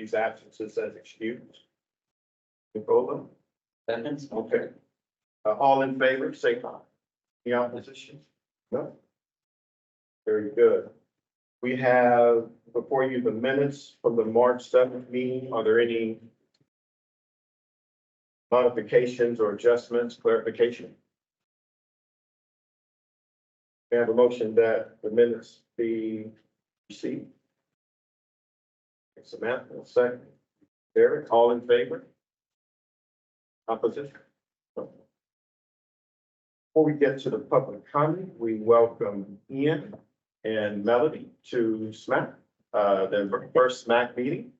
these absences as excused. Nicola? Seconds. Okay. All in favor, say aye. Any opposition? No? Very good. We have before you the minutes from the March 7th meeting. Are there any modifications or adjustments, clarification? We have a motion that the minutes be received. Samantha, second. Derek, all in favor? Opposition? No. Before we get to the public comment, we welcome Ian and Melody to SMAC, the first SMAC meeting.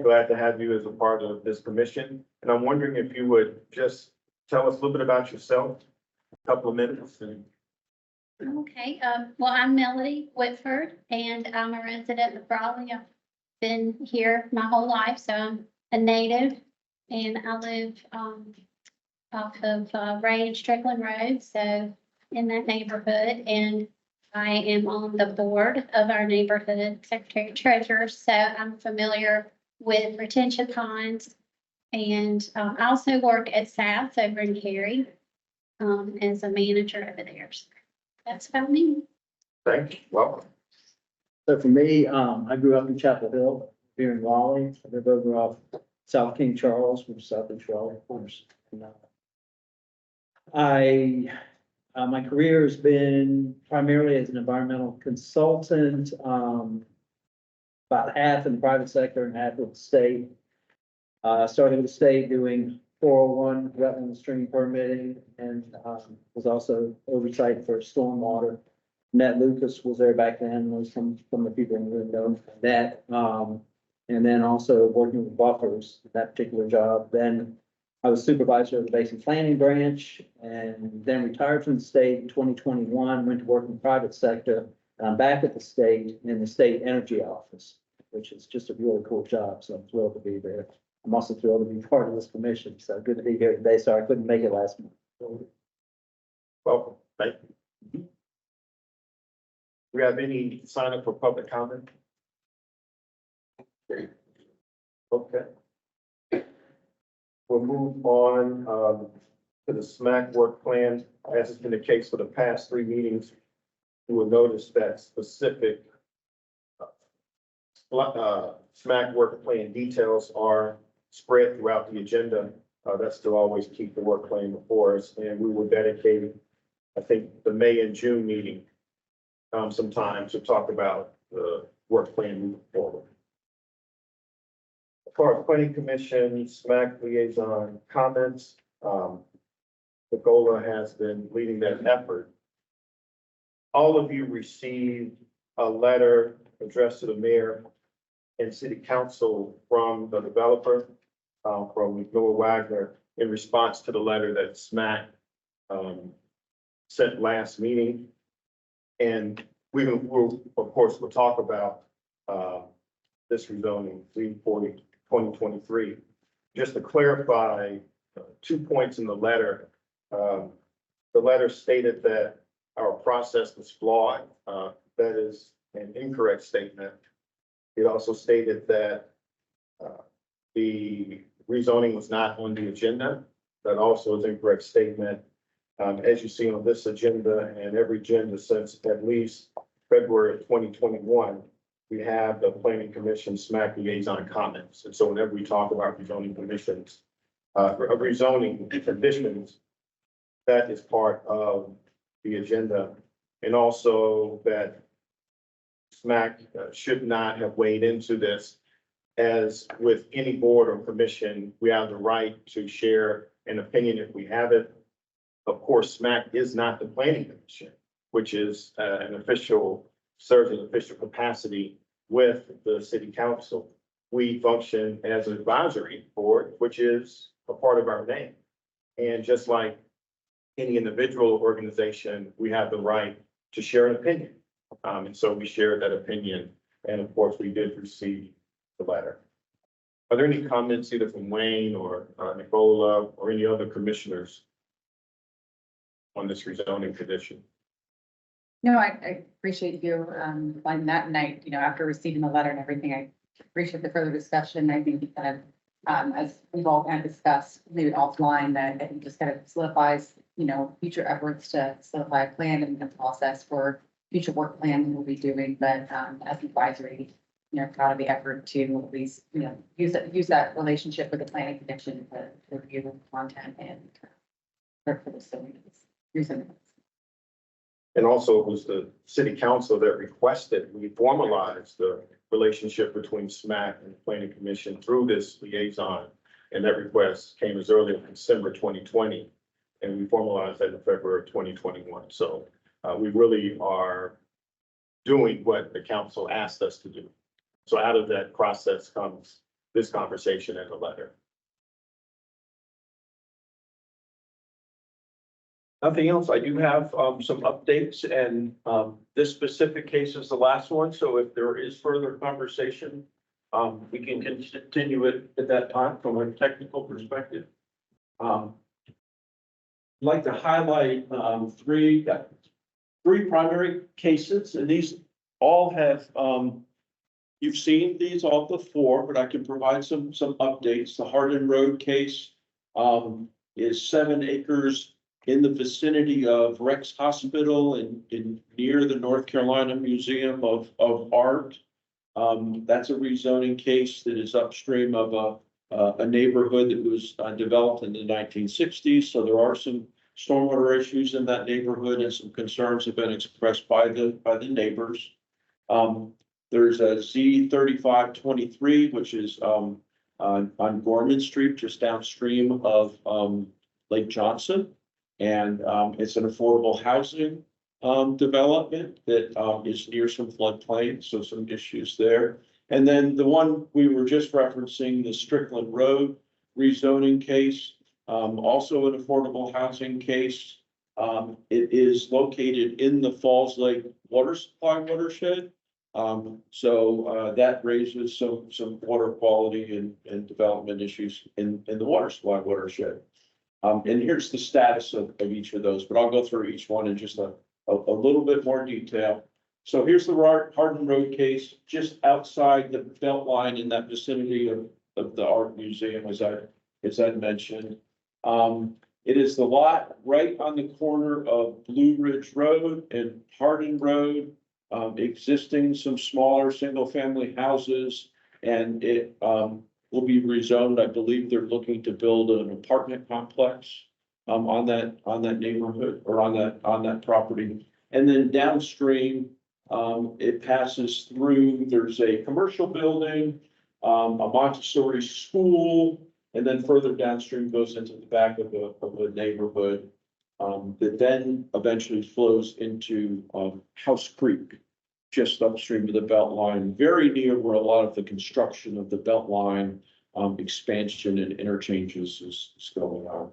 Glad to have you as a part of this commission. And I'm wondering if you would just tell us a little bit about yourself, a couple of minutes. And Okay, well, I'm Melody Whitford, and I'm a resident of Raleigh. I've been here my whole life, so I'm a native, and I live off of Ray and Strickland Road, so in that neighborhood, and I am on the board of our neighborhood secretary treasurer, so I'm familiar with retention ponds. And I also work at South over in Cary as a manager over there. So that's about me. thank you, welcome. So for me, I grew up in Chapel Hill here in Raleigh. I live over off South King Charles, which is Southeast Raleigh, of course. And, my career has been primarily as an environmental consultant, about half in the private sector and half with the state. Started with the state doing 401 wetland stream permitting and was also oversight for stormwater. Ned Lucas was there back then, was some the people in the room know that. And then also working with buffers, that particular job. Then I was supervisor of the Basin Planning Branch and then retired from the state in 2021, went to work in the private sector. I'm back at the state in the state energy office, which is just a really cool job. So I'm thrilled to be there. I'm also thrilled to be part of this commission. So good to be here today. Sorry, I couldn't make it last month. Welcome, thank you. Do we have any sign up for public comment? Okay. We'll move on to the SMAC work plan. As has been the case for the past 3 meetings, you will notice that specific SMAC work plan details are spread throughout the agenda. That's to always keep the work plan before us, and we will dedicate, I think, the May and June meeting sometime to talk about the work plan moving forward. As far as planning commission, SMAC liaison comments, Nicola has been leading that effort. All of you received a letter addressed to the mayor and city council from the developer, from Noah Wagner, in response to the letter that SMAC sent last meeting. And we'll of course, we'll talk about this rezoning 340/2023. Just to clarify 2 points in the letter stated that our process was flawed. That is an incorrect statement. It also stated that the rezoning was not on the agenda. That also is an incorrect statement. As you see on this agenda and every agenda since at least February of 2021, we have the planning commission SMAC liaison comments. And so whenever we talk about rezoning commissions, rezoning conditions, that is part of the agenda. And also that SMAC should not have weighed into this. As with any board or commission, we have the right to share an opinion if we have it. Of course, SMAC is not the planning commission, which is serves an official capacity with the city council. We function as an advisory board, which is a part of our name. And just like any individual organization, we have the right to share an opinion. And so we shared that opinion. And of course, we did receive the letter. Are there any comments either from Wayne or Nicola or any other commissioners on this rezoning condition? No, I appreciate you finding that, and after receiving the letter and everything, I appreciate the further discussion. I think kind of, as we've all kind of discussed, maybe offline, that it just kind of solidifies, future efforts to solidify a plan and a process for future work plan we'll be doing, but, as advisory, proud of the effort to at least, use that relationship with the planning commission to review the content and for the reason. And also it was the city council that requested we formalize the relationship between SMAC and the planning commission through this liaison. And that request came as early as December 2020, and we formalized that in February of 2021. So we really are doing what the council asked us to do. So out of that process comes this conversation and a letter. Nothing else. I do have some updates, and this specific case is the last one. So if there is further conversation, we can continue it at that time from a technical perspective. I'd like to highlight three primary cases, and these all have you've seen these all before, but I can provide some updates. The Hardin Road case is 7 acres in the vicinity of Rex Hospital and near the North Carolina Museum of Art. That's a rezoning case that is upstream of a neighborhood that was developed in the 1960s. So there are some stormwater issues in that neighborhood, and some concerns have been expressed by the neighbors. There's a Z3523, which is on Gorman Street, just downstream of Lake Johnson. And it's an affordable housing development that is near some floodplain, so some issues there. And then the one we were just referencing, the Strickland Road rezoning case, also an affordable housing case. It is located in the Falls Lake water supply watershed. So that raises some water quality and development issues in the water supply watershed. And here's the status of each of those, but I'll go through each one in just a little bit more detail. So here's the Hardin Road case, just outside the belt line in that vicinity of the art museum, as I mentioned. It is the lot right on the corner of Blue Ridge Road and Hardin Road, existing some smaller single-family houses, and it will be rezoned. I believe they're looking to build an apartment complex on that neighborhood or on that property. And then downstream, it passes through. There's a commercial building, a Montessori school, and then further downstream goes into the back of a neighborhood that then eventually flows into House Creek, just upstream of the Beltline, very near where a lot of the construction of the Beltline expansion and interchanges is going on.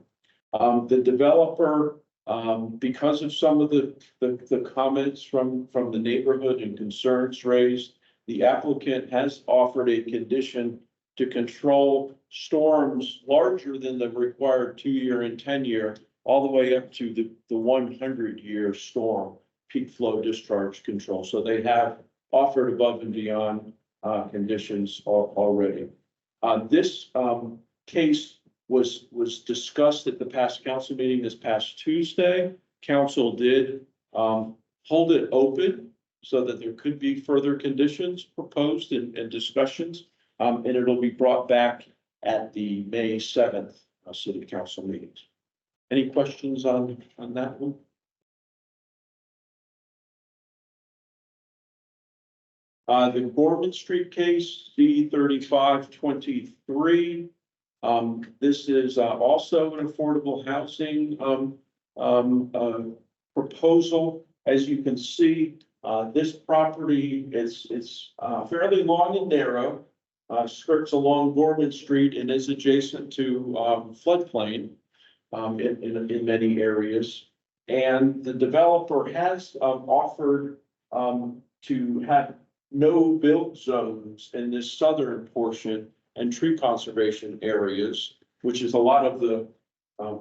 The developer, because of some of the comments from the neighborhood and concerns raised, the applicant has offered a condition to control storms larger than the required 2-year and 10-year, all the way up to the 100-year storm peak flow discharge control. So they have offered above and beyond conditions already. This case was discussed at the past council meeting this past Tuesday. Council did hold it open so that there could be further conditions proposed and discussions. And it'll be brought back at the May 7th city council meetings. Any questions on that one? The Gorman Street case, C3523. This is also an affordable housing proposal. As you can see, this property is fairly long and narrow, skirts along Gorman Street and is adjacent to floodplain in many areas. And the developer has offered to have no build zones in this southern portion and tree conservation areas, which is a lot of the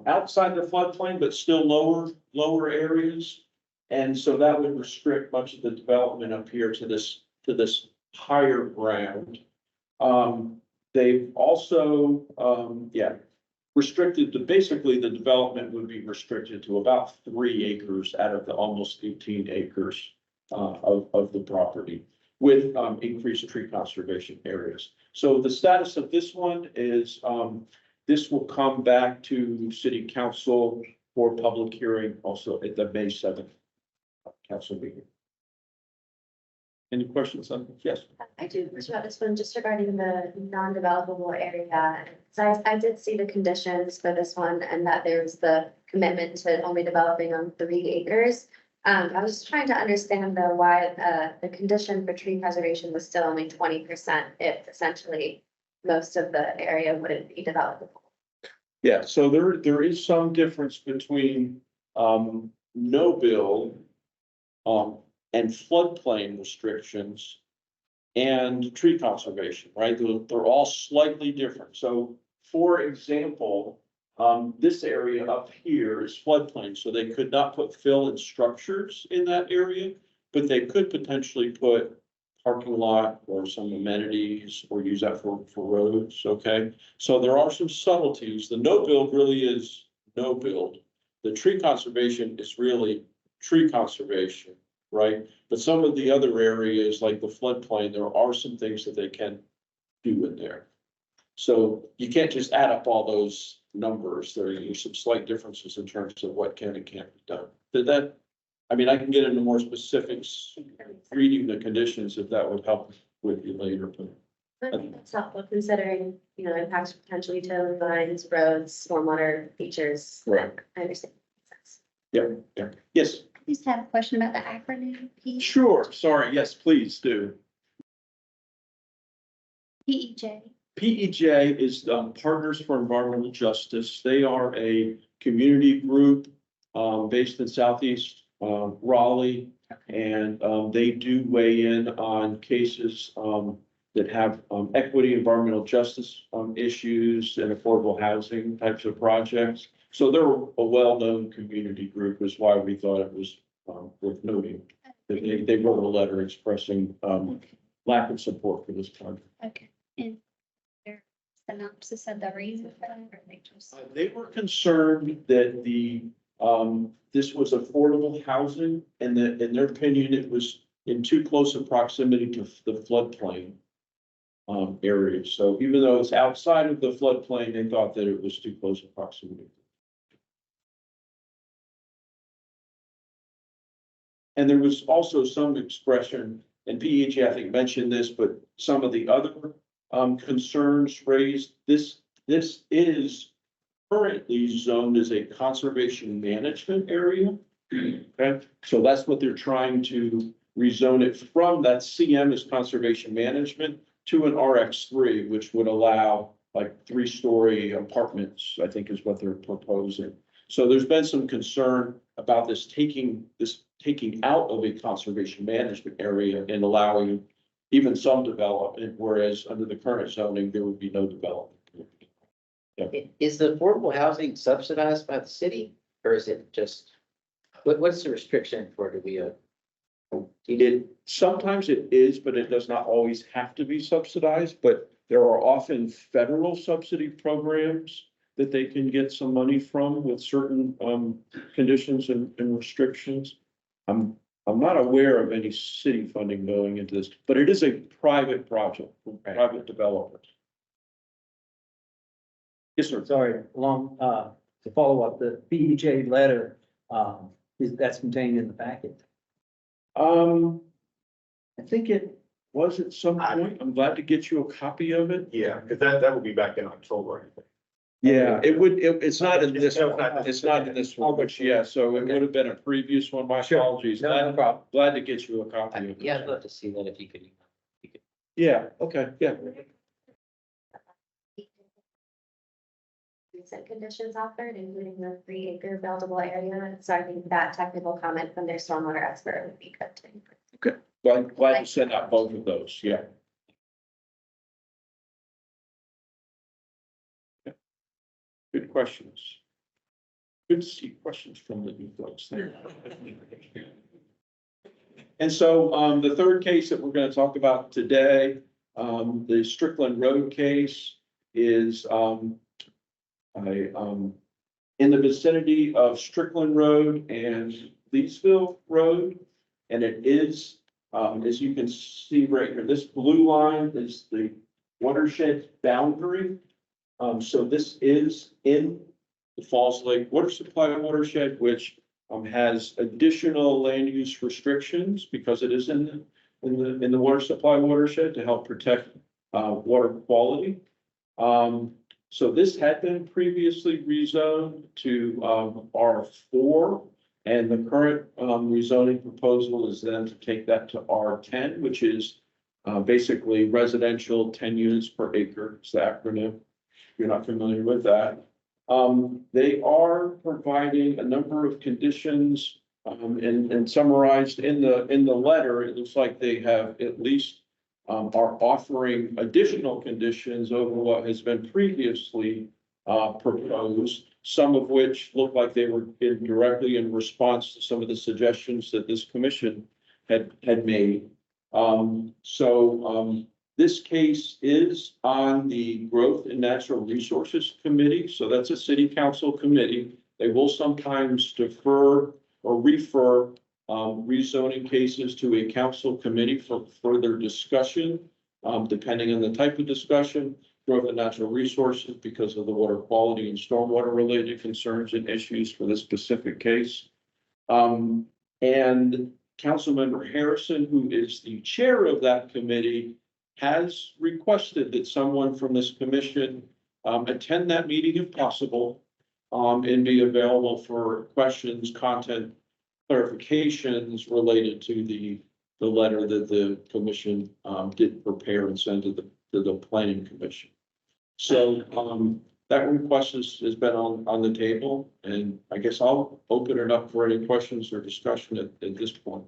outside the floodplain, but still lower areas. And so that would restrict much of the development up here to this higher ground. They've also, restricted to, basically the development would be restricted to about 3 acres out of the almost 18 acres of the property with increased tree conservation areas. So the status of this one is this will come back to city council for public hearing also at the May 7th council meeting. Any questions on this? Yes. I do, about this one, just regarding the non-developable area. So I did see the conditions for this one and that there's the commitment to only developing on 3 acres. I was just trying to understand though why the condition for tree preservation was still only 20% if essentially most of the area wouldn't be developable. Yeah, so there is some difference between no build and floodplain restrictions and tree conservation, right? They're all slightly different. So for example, this area up here is floodplain, so they could not put fill and structures in that area, but they could potentially put parking lot or some amenities or use that for roads, okay? So there are some subtleties. The no build really is no build. The tree conservation is really tree conservation, right? But some of the other areas like the floodplain, there are some things that they can do in there. So you can't just add up all those numbers. There are some slight differences in terms of what can and can't be done. Did that, I mean, I can get into more specifics, reading the conditions if that would help with you later. I think that's helpful considering, you know, impacts potentially to lines, roads, stormwater features. Right. I understand. Yeah. Yes, I just have a question about the acronym P, sure. Sorry. Yes, please do. PEJ. PEJ is Partners for Environmental Justice. They are a community group based in Southeast Raleigh. And they do weigh in on cases that have equity, environmental justice issues and affordable housing types of projects. So they're a well-known community group is why we thought it was worth noting. They wrote a letter expressing lack of support for this project. Okay, and their synopsis of the reason for that, or they just. They were concerned that this was affordable housing and that in their opinion, it was in too close a proximity to the floodplain area. So even though it's outside of the floodplain, they thought that it was too close a proximity. And there was also some expression, and PEJ, I think, mentioned this, but some of the other concerns raised, this is currently zoned as a conservation management area. Okay, so that's what they're trying to rezone it from. That CM is conservation management to an RX3, which would allow like 3-story apartments, I think is what they're proposing. So there's been some concern about this taking out of a conservation management area and allowing even some development, whereas under the current zoning, there would be no development. Is the affordable housing subsidized by the city or is it just, what's the restriction for it to be Sometimes it is, but it does not always have to be subsidized, but there are often federal subsidy programs that they can get some money from with certain conditions and restrictions. I'm not aware of any city funding going into this, but it is a private project, private development. Yes, sir. Sorry, to follow up, the PEJ letter, that's contained in the packet. I think it was at some point. I'm glad to get you a copy of it. Yeah, because that will be back in October, I think. Yeah, it's not in this No, one. it's not. It's not in this one, but yeah, so it would have been a previous one. My Sure. apologies. No problem. Glad to get you a copy of it. Yeah, I'd love to see that if you could. Yeah, okay, yeah. Recent conditions offered, including the 3-acre buildable area. So I think that technical comment from their stormwater expert would be good too. Glad to send out both of those, yeah. Good questions. Good to see questions from the new folks there. And so the third case that we're going to talk about today The Strickland Road case is, in the vicinity of Strickland Road and Leesville Road. And it is, as you can see right here, this blue line is the watershed boundary. So this is in the Falls Lake Water Supply watershed, which has additional land use restrictions because it is in the water supply watershed to help protect water quality. So this had been previously rezoned to R4, and the current rezoning proposal is then to take that to R10, which is basically residential 10 units per acre. It's the acronym. If you're not familiar with that. They are providing a number of conditions and summarized in the letter. It looks like they have at least are offering additional conditions over what has been previously proposed, some of which look like they were directly in response to some of the suggestions that this commission had made. This case is on the Growth and Natural Resources Committee, so that's a city council committee. They will sometimes defer or refer rezoning cases to a council committee for further discussion, depending on the type of discussion. Growth and Natural Resources because of the water quality and stormwater related concerns and issues for this specific case. And Councilmember Harrison, who is the chair of that committee, has requested that someone from this commission attend that meeting if possible, and be available for questions, content clarifications related to the letter that the commission did prepare and send to the planning commission. So that request has been on the table, and I guess I'll open it up for any questions or discussion at this point.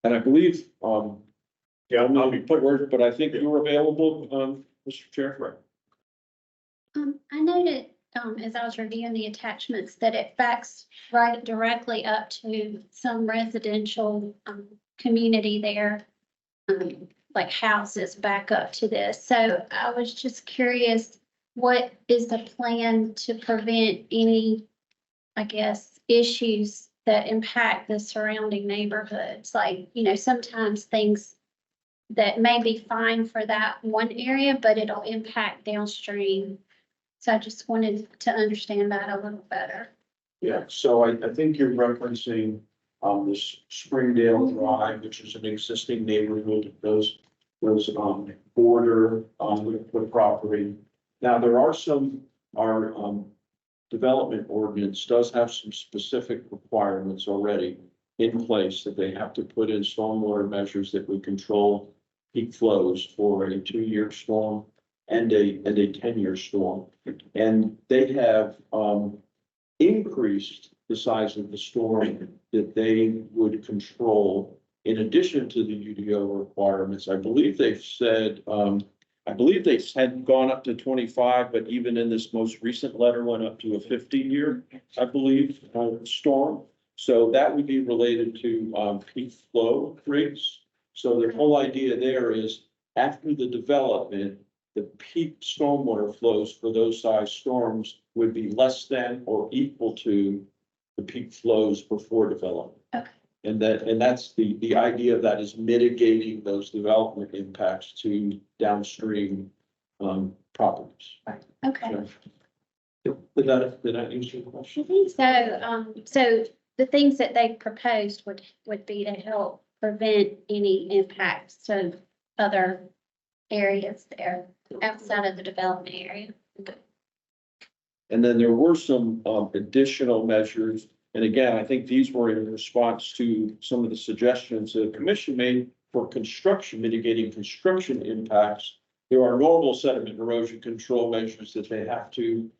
And I believe, Yeah, I'll be put words, but I think you're available, Mr. Chair. I noted, as I was reviewing the attachments, that it backs right directly up to some residential, community there. Like houses back up to this. So I was just curious, what is the plan to prevent any, I guess, issues that impact the surrounding neighborhoods? Like, sometimes things that may be fine for that one area, but it'll impact downstream. So I just wanted to understand that a little better. Yeah, so I think you're referencing this Springdale Drive, which is an existing neighborhood that those border with property. Now, there are our development ordinance does have some specific requirements already in place that they have to put in stormwater measures that would control peak flows for a 2-year storm and a 10-year storm. And they have increased the size of the storm that they would control in addition to the UDO requirements. I believe they've said, they had gone up to 25, but even in this most recent letter went up to a 50-year, I believe, storm. So that would be related to peak flow rates. So the whole idea there is after the development, the peak stormwater flows for those size storms would be less than or equal to the peak flows before development. Okay. And that's the idea of that is mitigating those development impacts to downstream properties. Okay. So, did that answer your I question? think so. So the things that they proposed would be to help prevent any impacts to other areas there outside of the development area. And then there were some additional measures. And again, I think these were in response to some of the suggestions the commission made for construction, mitigating construction impacts. There are normal sediment erosion control measures that they have to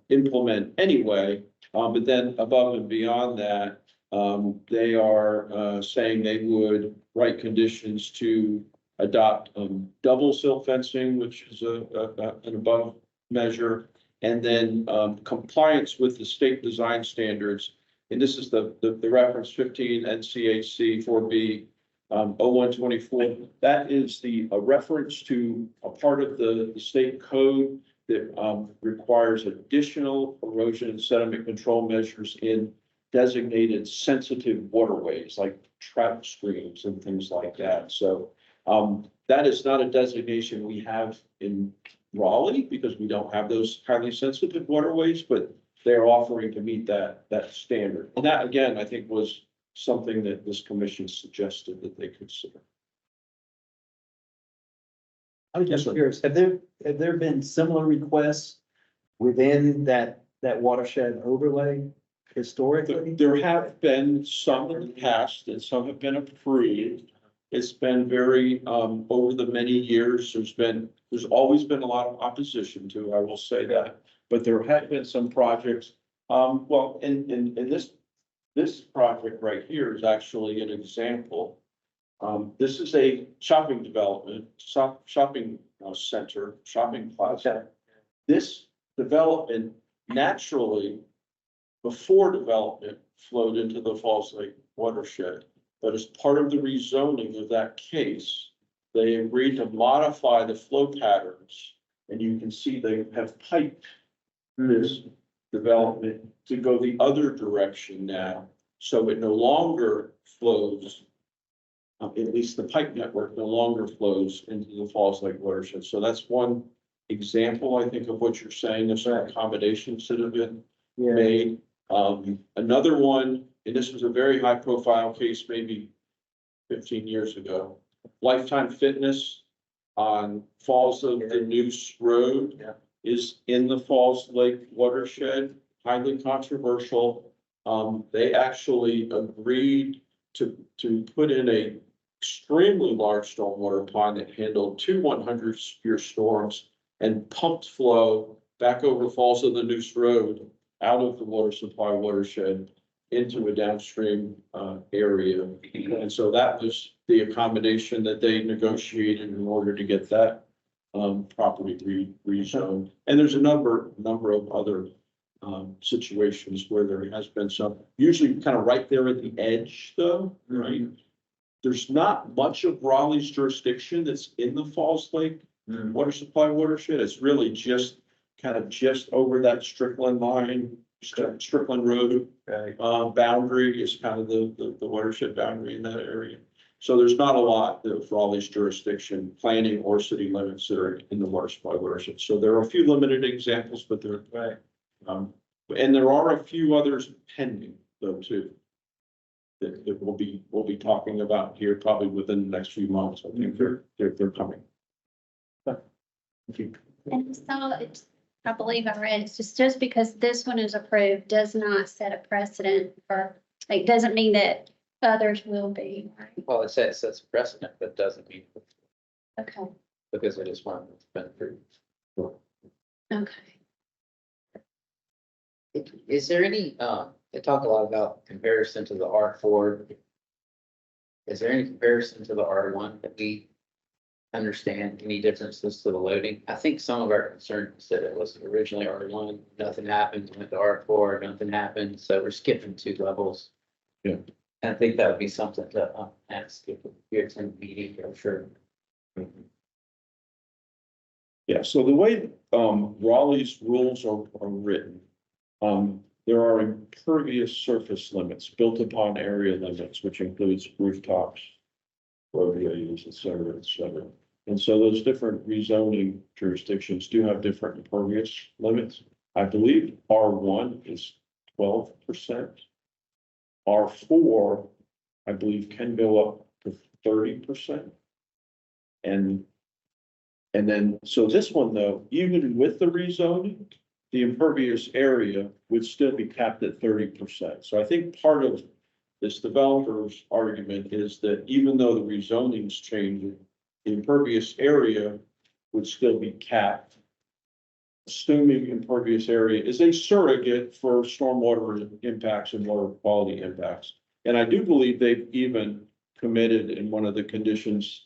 implement anyway. But then above and beyond that, they are saying they would write conditions to adopt double sill fencing, which is an above measure, and then compliance with the state design standards. And this is the reference 15 NCHC 4B 0124, that is a reference to a part of the state code that, requires additional erosion and sediment control measures in designated sensitive waterways like trout streams and things like that. So, that is not a designation we have in Raleigh because we don't have those highly sensitive waterways, but they're offering to meet that standard. And that, again, I think was something that this commission suggested that they consider. I'm just curious, have there been similar requests within that watershed overlay historically? There have been some in the past and some have been approved. It's been very, over the many years, there's always been a lot of opposition to, I will say that. But there have been some projects, well, in this project right here is actually an example. This is a shopping development, shopping center, shopping plaza. This development naturally, before development, flowed into the Falls Lake watershed. But as part of the rezoning of that case, they agreed to modify the flow patterns. And you can see they have piped this development to go the other direction now. So it no longer flows, at least the pipe network no longer flows into the Falls Lake watershed. So that's one example, I think, of what you're saying. There's some accommodations that have been made. Another one, and this was a very high profile case, maybe 15 years ago. Lifetime Fitness on Falls of the Noose Road is in the Falls Lake watershed, highly controversial. They actually agreed to put in a extremely large stormwater pond that handled 2 100-year storms and pumped flow back over Falls of the Noose Road out of the water supply watershed into a downstream area. And so that was the accommodation that they negotiated in order to get that property rezoned. And there's a number of other situations where there has been some, usually kind of right there at the edge though, right? There's not much of Raleigh's jurisdiction that's in the Falls Lake water supply watershed. It's really just kind of just over that Strickland line, Strickland Road boundary is kind of the watershed boundary in that area. So there's not a lot of Raleigh's jurisdiction, planning or city limits that are in the water supply watershed. So there are a few limited examples, but they're and there are a few others pending though too. That we'll be talking about here probably within the next few months. I think they're coming. Thank you. And so it's, I believe I read, it's just because this one is approved does not set a precedent for, like, doesn't mean that others will be, right? Well, it says it's precedent, but doesn't mean Okay, because it is one that's been approved. okay. Is there any, they talk a lot about comparison to the R4. Is there any comparison to the R1 that we understand any differences to the loading? I think some of our concern was that it was originally R1, nothing happened, went to R4, nothing happened, so we're skipping 2 levels. Yeah. And I think that would be something to ask if you attend the meeting, I'm sure. Yeah, so the way Raleigh's rules are written, there are impervious surface limits built upon area limits, which includes rooftops, roadways, et cetera, et cetera. And so those different rezoning jurisdictions do have different impervious limits. I believe R1 is 12%. R4, I believe, can go up to 30%. And then, so this one though, even with the rezoning, the impervious area would still be capped at 30%. So I think part of this developer's argument is that even though the rezoning's changing, the impervious area would still be capped. Assuming impervious area is a surrogate for stormwater impacts and water quality impacts. And I do believe they've even committed in one of the conditions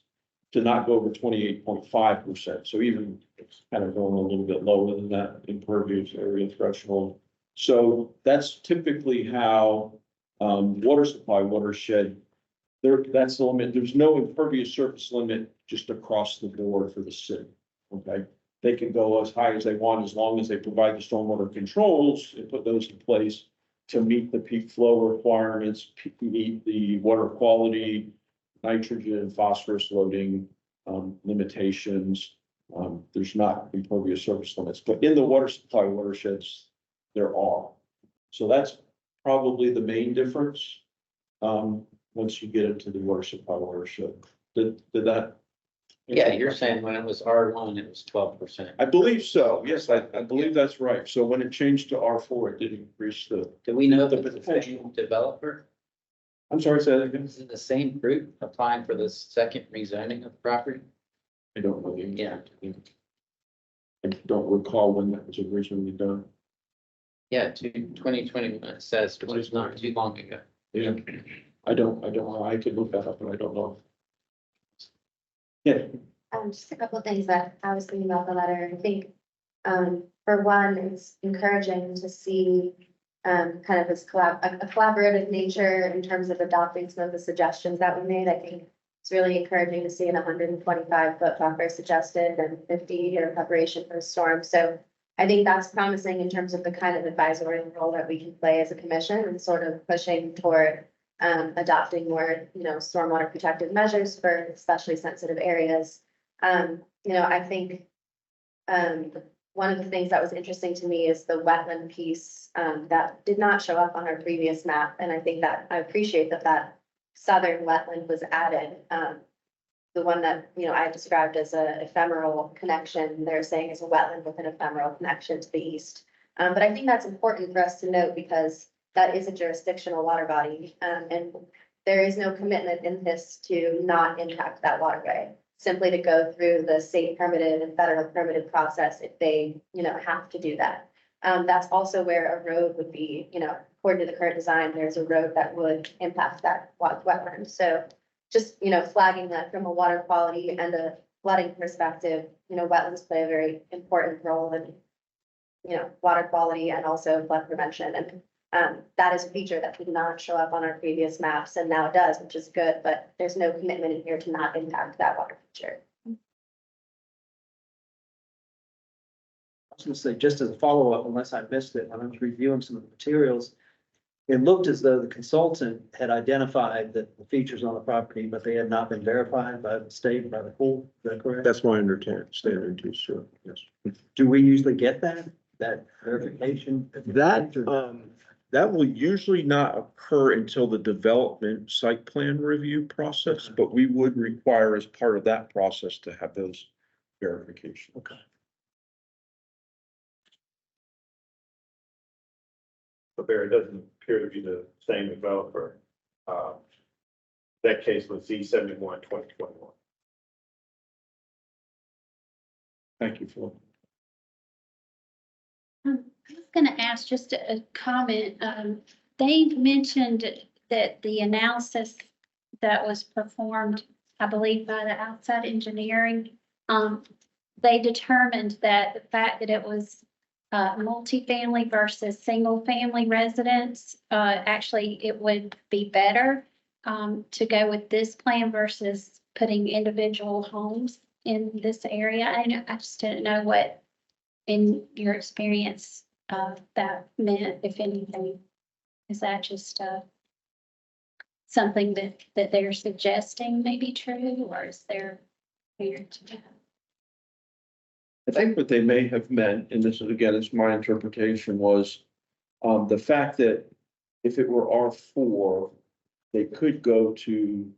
to not go over 28.5%. So even it's kind of going a little bit lower than that impervious area threshold. So that's typically how water supply watershed There, that's the limit. There's no impervious surface limit just across the board for the city. Okay? They can go as high as they want as long as they provide the stormwater controls and put those in place to meet the peak flow requirements, meet the water quality, nitrogen, phosphorus loading, limitations. There's not impervious surface limits, but in the water supply watersheds, there are. So that's probably the main difference. Once you get into the water supply watershed, did that? Yeah, you're saying when it was R1, it was 12%. I believe so. Yes, I believe that's right. So when it changed to R4, it did increase the, Do we know The if it's the potential. same developer? I'm sorry, say that again. Is it the same group applying for the second rezoning of the property? I don't know. Yeah. I don't recall when that was originally done. Yeah, 2021, it says, which is not too long ago. Yeah. I don't know. I could look that up, but I don't know. Yeah, Just a couple of things that I was thinking about the letter. I think, for one, it's encouraging to see, kind of this a collaborative nature in terms of adopting some of the suggestions that we made. I think it's really encouraging to see an 125-foot buffer suggested and 50 in preparation for a storm. So I think that's promising in terms of the kind of advisory role that we can play as a commission and sort of pushing toward adopting more, stormwater protective measures for especially sensitive areas. I think one of the things that was interesting to me is the wetland piece that did not show up on our previous map. And I think that I appreciate that southern wetland was added. The one that, I described as a ephemeral connection, they're saying is a wetland with an ephemeral connection to the east. But I think that's important for us to note because that is a jurisdictional water body. And there is no commitment in this to not impact that waterway, simply to go through the state permitted and federal permitted process if they, have to do that. That's also where a road would be, according to the current design, there's a road that would impact that wetland. So just, flagging that from a water quality and a flooding perspective, wetlands play a very important role in, water quality and also flood prevention. And that is a feature that did not show up on our previous maps and now it does, which is good, but there's no commitment in here to not impact that water feature. I was gonna say, just as a follow-up, unless I missed it, when I was reviewing some of the materials, it looked as though the consultant had identified the features on the property, but they had not been verified by the state, by the court. Is that correct? that's my understanding too, sure, yes. Do we usually get that verification? That will usually not occur until the development site plan review process, but we would require as part of that process to have those verifications. Okay. But there, it doesn't appear to be the same developer. That case was Z71-2021. Thank you, Phil. I was gonna ask just a comment. Dave mentioned that the analysis that was performed, I believe by the outside engineering, they determined that the fact that it was multifamily versus single family residence, actually it would be better to go with this plan versus putting individual homes in this area. I just didn't know what, in your experience, that meant, if anything. Is that just something that they're suggesting may be true, or is there weird to know? I think what they may have meant, and this is again, it's my interpretation, was the fact that if it were R4, they could go to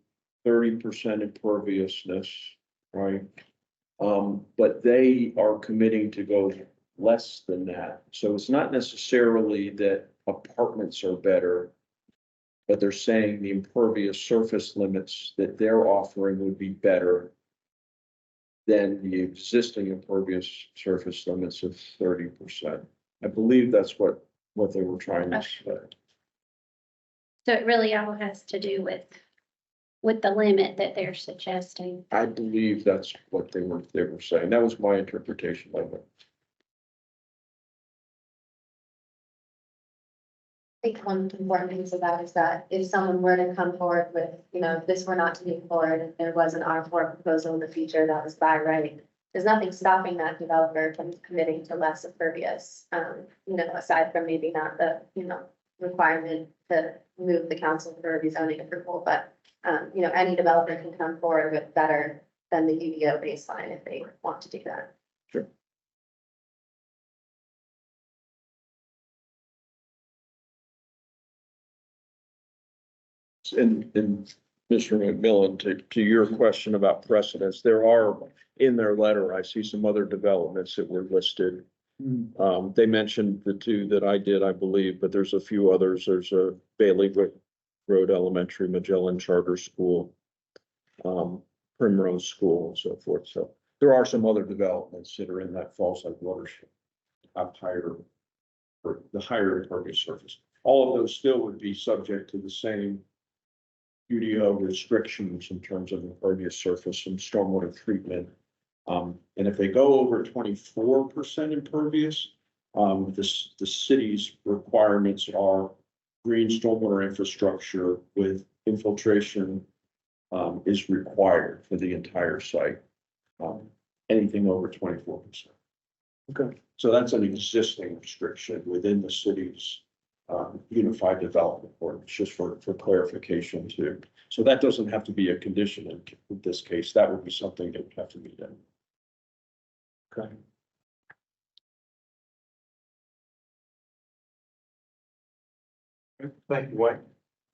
30% imperviousness, right? But they are committing to go less than that. So it's not necessarily that apartments are better, but they're saying the impervious surface limits that they're offering would be better than the existing impervious surface limits of 30%. I believe that's what they were trying to say. So it really all has to do with the limit that they're suggesting. I believe that's what they were saying. That was my interpretation of it. think one important piece of that is that if someone were to come forward with, if this were not to move forward, and there was an R4 proposal in the future that was by right, there's nothing stopping that developer from committing to less impervious, aside from maybe not the, requirement to move the council for rezoning approval, but, any developer can come forward with better than the UDO baseline if they want to do that. And Mr. McMillan, to your question about precedents, there are, in their letter, I see some other developments that were listed. They mentioned the two that I did, I believe, but there's a few others. There's a Bailey Road Elementary, Magellan Charter School, Primrose School and so forth. So there are some other developments that are in that Falls Lake watershed. Up higher, or the higher impervious surface. All of those still would be subject to the same UDO restrictions in terms of impervious surface and stormwater treatment. And if they go over 24% impervious, the city's requirements are green stormwater infrastructure with infiltration is required for the entire site. Anything over 24%. Okay. So that's an existing restriction within the city's unified development ordinance, just for clarification too. So that doesn't have to be a condition in this case. That would be something that would have to be done. Okay. Thank you, Wayne.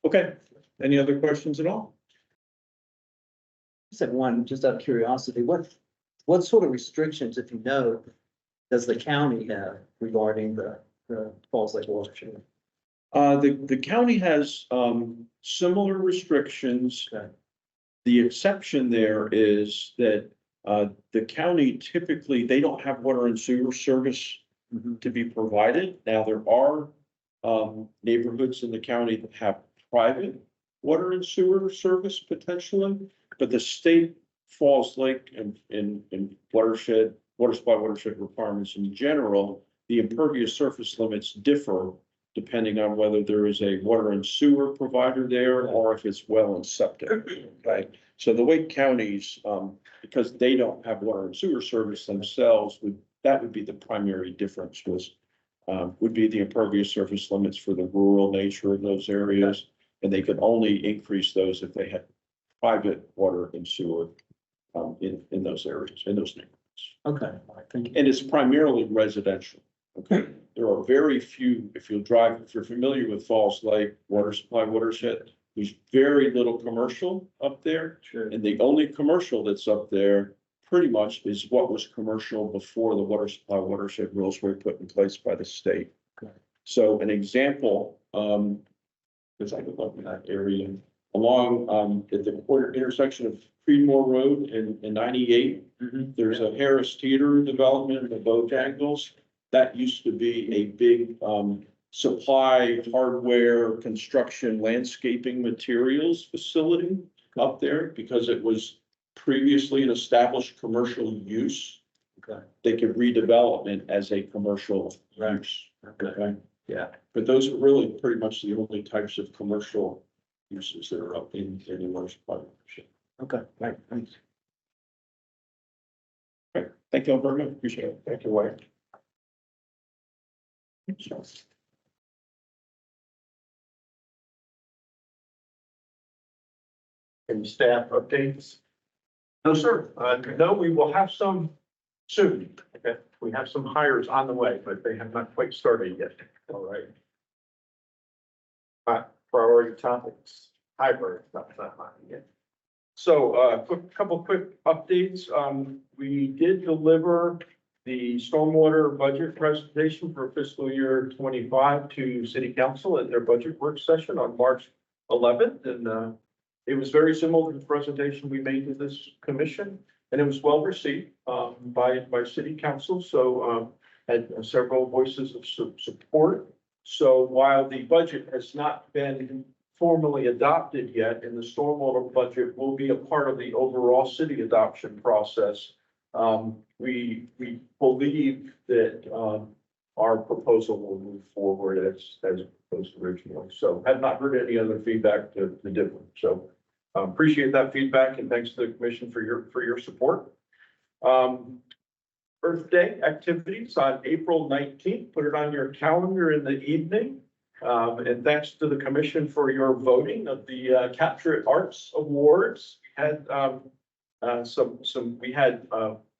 Okay, any other questions at all? Just have one, just out of curiosity, what sort of restrictions, if you know, does the county have regarding the Falls Lake watershed? The county has similar restrictions. Okay. The exception there is that the county typically, they don't have water and sewer service to be provided. Now, there are neighborhoods in the county that have private water and sewer service potentially, but the state Falls Lake and watershed, water supply watershed requirements in general, the impervious surface limits differ depending on whether there is a water and sewer provider there or if it's well and septic. Okay, so the Wake counties, because they don't have water and sewer service themselves, that would be the primary difference would be the impervious surface limits for the rural nature of those areas. And they could only increase those if they had private water and sewer in those areas, in those neighborhoods. Okay, all right, thank you. And it's primarily residential. Okay, there are very few, if you're familiar with Falls Lake water supply watershed, there's very little commercial up there. Sure. And the only commercial that's up there pretty much is what was commercial before the water supply watershed rules were put in place by the state. Okay. So an example, because I could look in that area, along at the intersection of Creedmoor Road and 98, there's a Harris Teeter development in the Bojangles. That used to be a big supply, hardware, construction, landscaping materials facility up there because it was previously an established commercial use. Okay. They could redevelop it as a commercial use. Okay. Yeah. But those are really pretty much the only types of commercial uses that are up in the water supply watershed. Okay, right, thanks. Okay, thank you all very much. Appreciate it. Thank you, Wayne. Any staff updates? No, sir. No, we will have some soon. Okay, we have some hires on the way, but they have not quite started yet. All right. Priority topics, hybrid stuff, not mine yet. So, couple quick updates. We did deliver the stormwater budget presentation for fiscal year 25 to city council at their budget work session on March 11th. And, it was very similar to the presentation we made to this commission, and it was well received, by city council. So, had several voices of support. So while the budget has not been formally adopted yet, and the stormwater budget will be a part of the overall city adoption process, we believe that our proposal will move forward as proposed originally. So have not heard any other feedback to different. So appreciate that feedback and thanks to the commission for your support. Earth Day activities on April 19th. Put it on your calendar in the evening. And thanks to the commission for your voting of the Capture Arts Awards. We had we had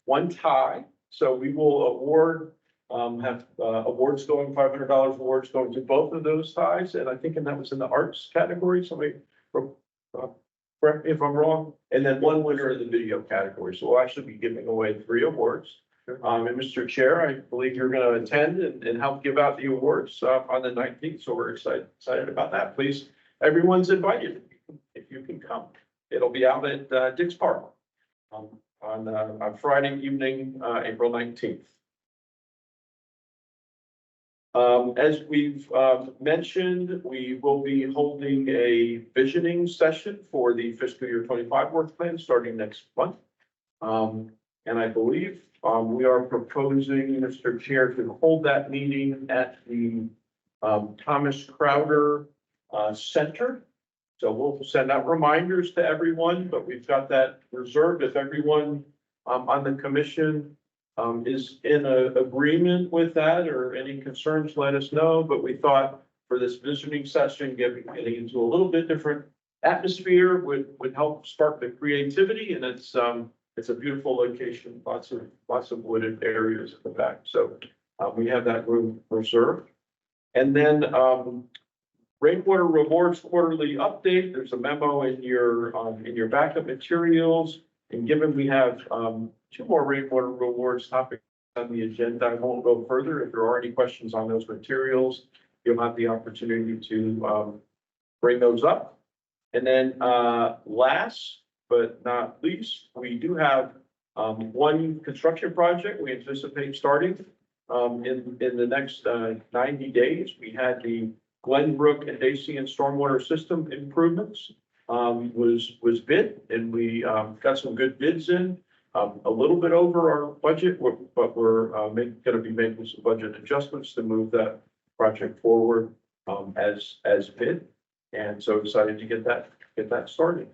one tie, so we will award have awards going, $500 awards going to both of those ties, and I think that was in the arts category. Somebody correct me if I'm wrong. And then one winner in the video category. So we'll actually be giving away 3 awards. And Mr. Chair, I believe you're going to attend and help give out the awards on the 19th. So we're excited about that. Please, everyone's invited if you can come. It'll be out at Dick's Park on Friday evening, April 19th. As we've mentioned, we will be holding a visioning session for the fiscal year 25 work plan starting next month. And I believe we are proposing, Mr. Chair, to hold that meeting at the Thomas Crowder Center. So we'll send out reminders to everyone, but we've got that reserved. If everyone on the commission is in agreement with that or any concerns, let us know. But we thought for this visiting session, getting into a little bit different atmosphere would help spark the creativity. And it's a beautiful location, lots of wooded areas at the back. So we have that room reserved. And then Rainwater Rewards quarterly update. There's a memo in your backup materials. And given we have 2 more Rainwater Rewards topics on the agenda, I won't go further. If there are any questions on those materials, you'll have the opportunity to bring those up. And then last but not least, we do have one construction project we anticipate starting in the next 90 days. We had the Glenbrook and Dacian stormwater system improvements was bid, and we got some good bids in, a little bit over our budget, but we're going to be making some budget adjustments to move that project forward as bid. And so excited to get that started.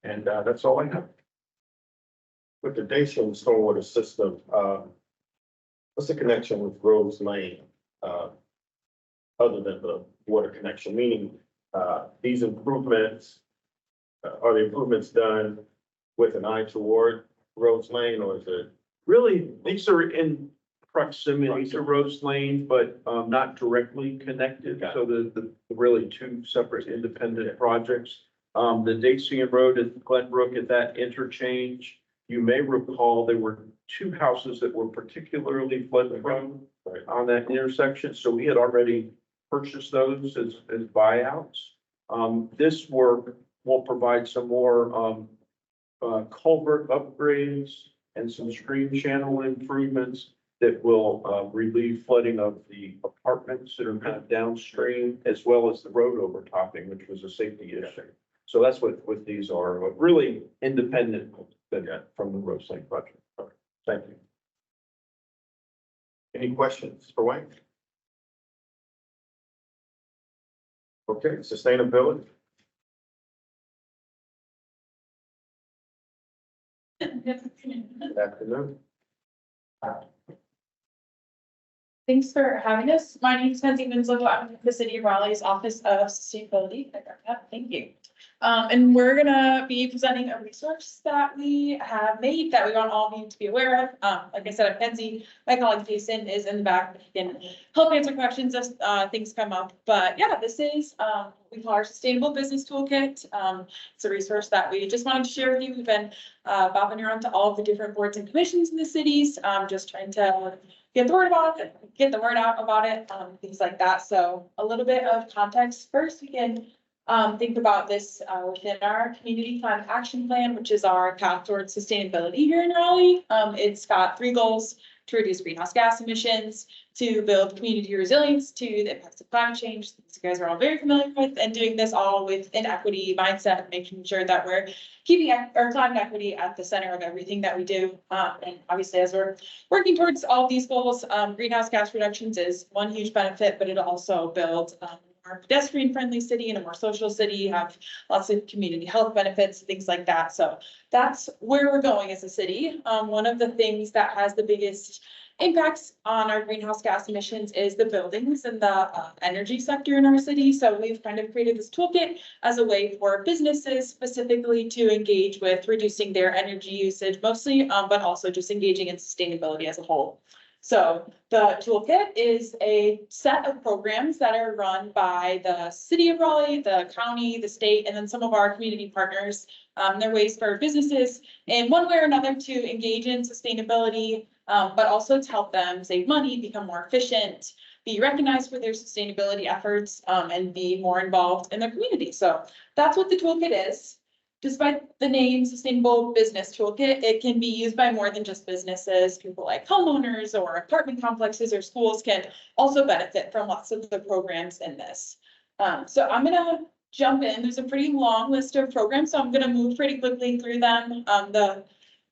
And that's all I have. With the Dacian stormwater system, what's the connection with Groves Lane? Other than the water connection, meaning these improvements, are the improvements done with an eye toward Groves Lane, or is it? Really, these are in proximity to Rose Lane, but not directly connected. Okay. So the really 2 separate independent projects. The Dacian Road at Glenbrook at that interchange, you may recall there were 2 houses that were particularly flood prone on that intersection. So we had already purchased those as buyouts. This work will provide some more culvert upgrades and some stream channel improvements that will relieve flooding of the apartments that are kind of downstream, as well as the road overtopping, which was a safety issue. So that's what these are, but really independent from the Rose Lane project. Okay, thank you. Any questions for Wayne? Okay, sustainability. Good afternoon. Thanks for having us. My name is Kenzie Winslow. I'm with the City of Raleigh's Office of Sustainability. Thank you. And we're gonna be presenting a resource that we have made that we want all of you to be aware of. Like I said, I'm Kenzie. My colleague Jason is in the back. He can help answer questions as things come up. But yeah, this is we call our Sustainable Business Toolkit. It's a resource that we just wanted to share with you. We've been bopping around to all of the different boards and commissions in the cities, just trying to get the word out about it, things like that. So a little bit of context. First, we can think about this within our community climate action plan, which is our path towards sustainability here in Raleigh. It's got 3 goals: to reduce greenhouse gas emissions, to build community resilience to the impacts of climate change. These you guys are all very familiar with, and doing this all with an equity mindset, making sure that we're keeping our climate equity at the center of everything that we do. And obviously, as we're working towards all of these goals, greenhouse gas reductions is one huge benefit, but it also builds a more pedestrian friendly city and a more social city, have lots of community health benefits, things like that. So that's where we're going as a city. One of the things that has the biggest impacts on our greenhouse gas emissions is the buildings and the energy sector in our city. So we've kind of created this toolkit as a way for businesses specifically to engage with reducing their energy usage mostly, but also just engaging in sustainability as a whole. So the toolkit is a set of programs that are run by the city of Raleigh, the county, the state, and then some of our community partners. They're ways for businesses in one way or another to engage in sustainability, but also to help them save money, become more efficient, be recognized for their sustainability efforts, and be more involved in their community. So that's what the toolkit is. Despite the name Sustainable Business Toolkit, it can be used by more than just businesses. People like homeowners or apartment complexes or schools can also benefit from lots of the programs in this. So I'm gonna jump in. There's a pretty long list of programs, so I'm gonna move pretty quickly through them. The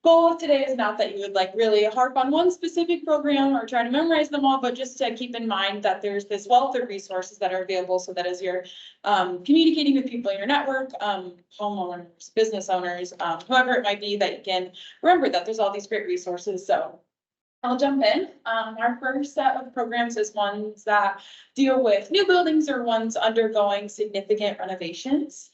goal of today is not that you would like really harp on one specific program or try to memorize them all, but just to keep in mind that there's this wealth of resources that are available so that as you're communicating with people in your network, homeowners, business owners, whoever it might be, that you can remember that there's all these great resources. So I'll jump in. Our first set of programs is ones that deal with new buildings or ones undergoing significant renovations.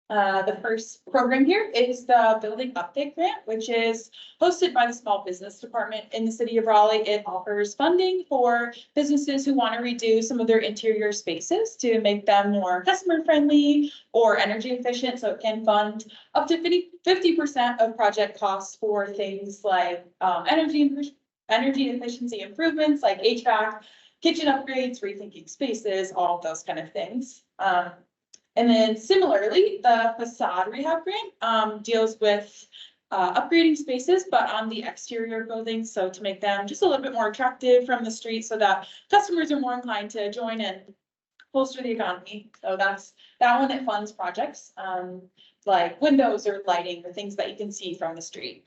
The first program here is the Building Update Grant, which is hosted by the Small Business Department in the city of Raleigh. It offers funding for businesses who want to redo some of their interior spaces to make them more customer friendly or energy efficient. So it can fund up to 50% of project costs for things like energy efficiency improvements like HVAC, kitchen upgrades, rethinking spaces, all of those kind of things. And then similarly, the facade rehab grant deals with upgrading spaces, but on the exterior buildings. So to make them just a little bit more attractive from the street so that customers are more inclined to join and bolster the economy. So that's that one that funds projects like windows or lighting or things that you can see from the street.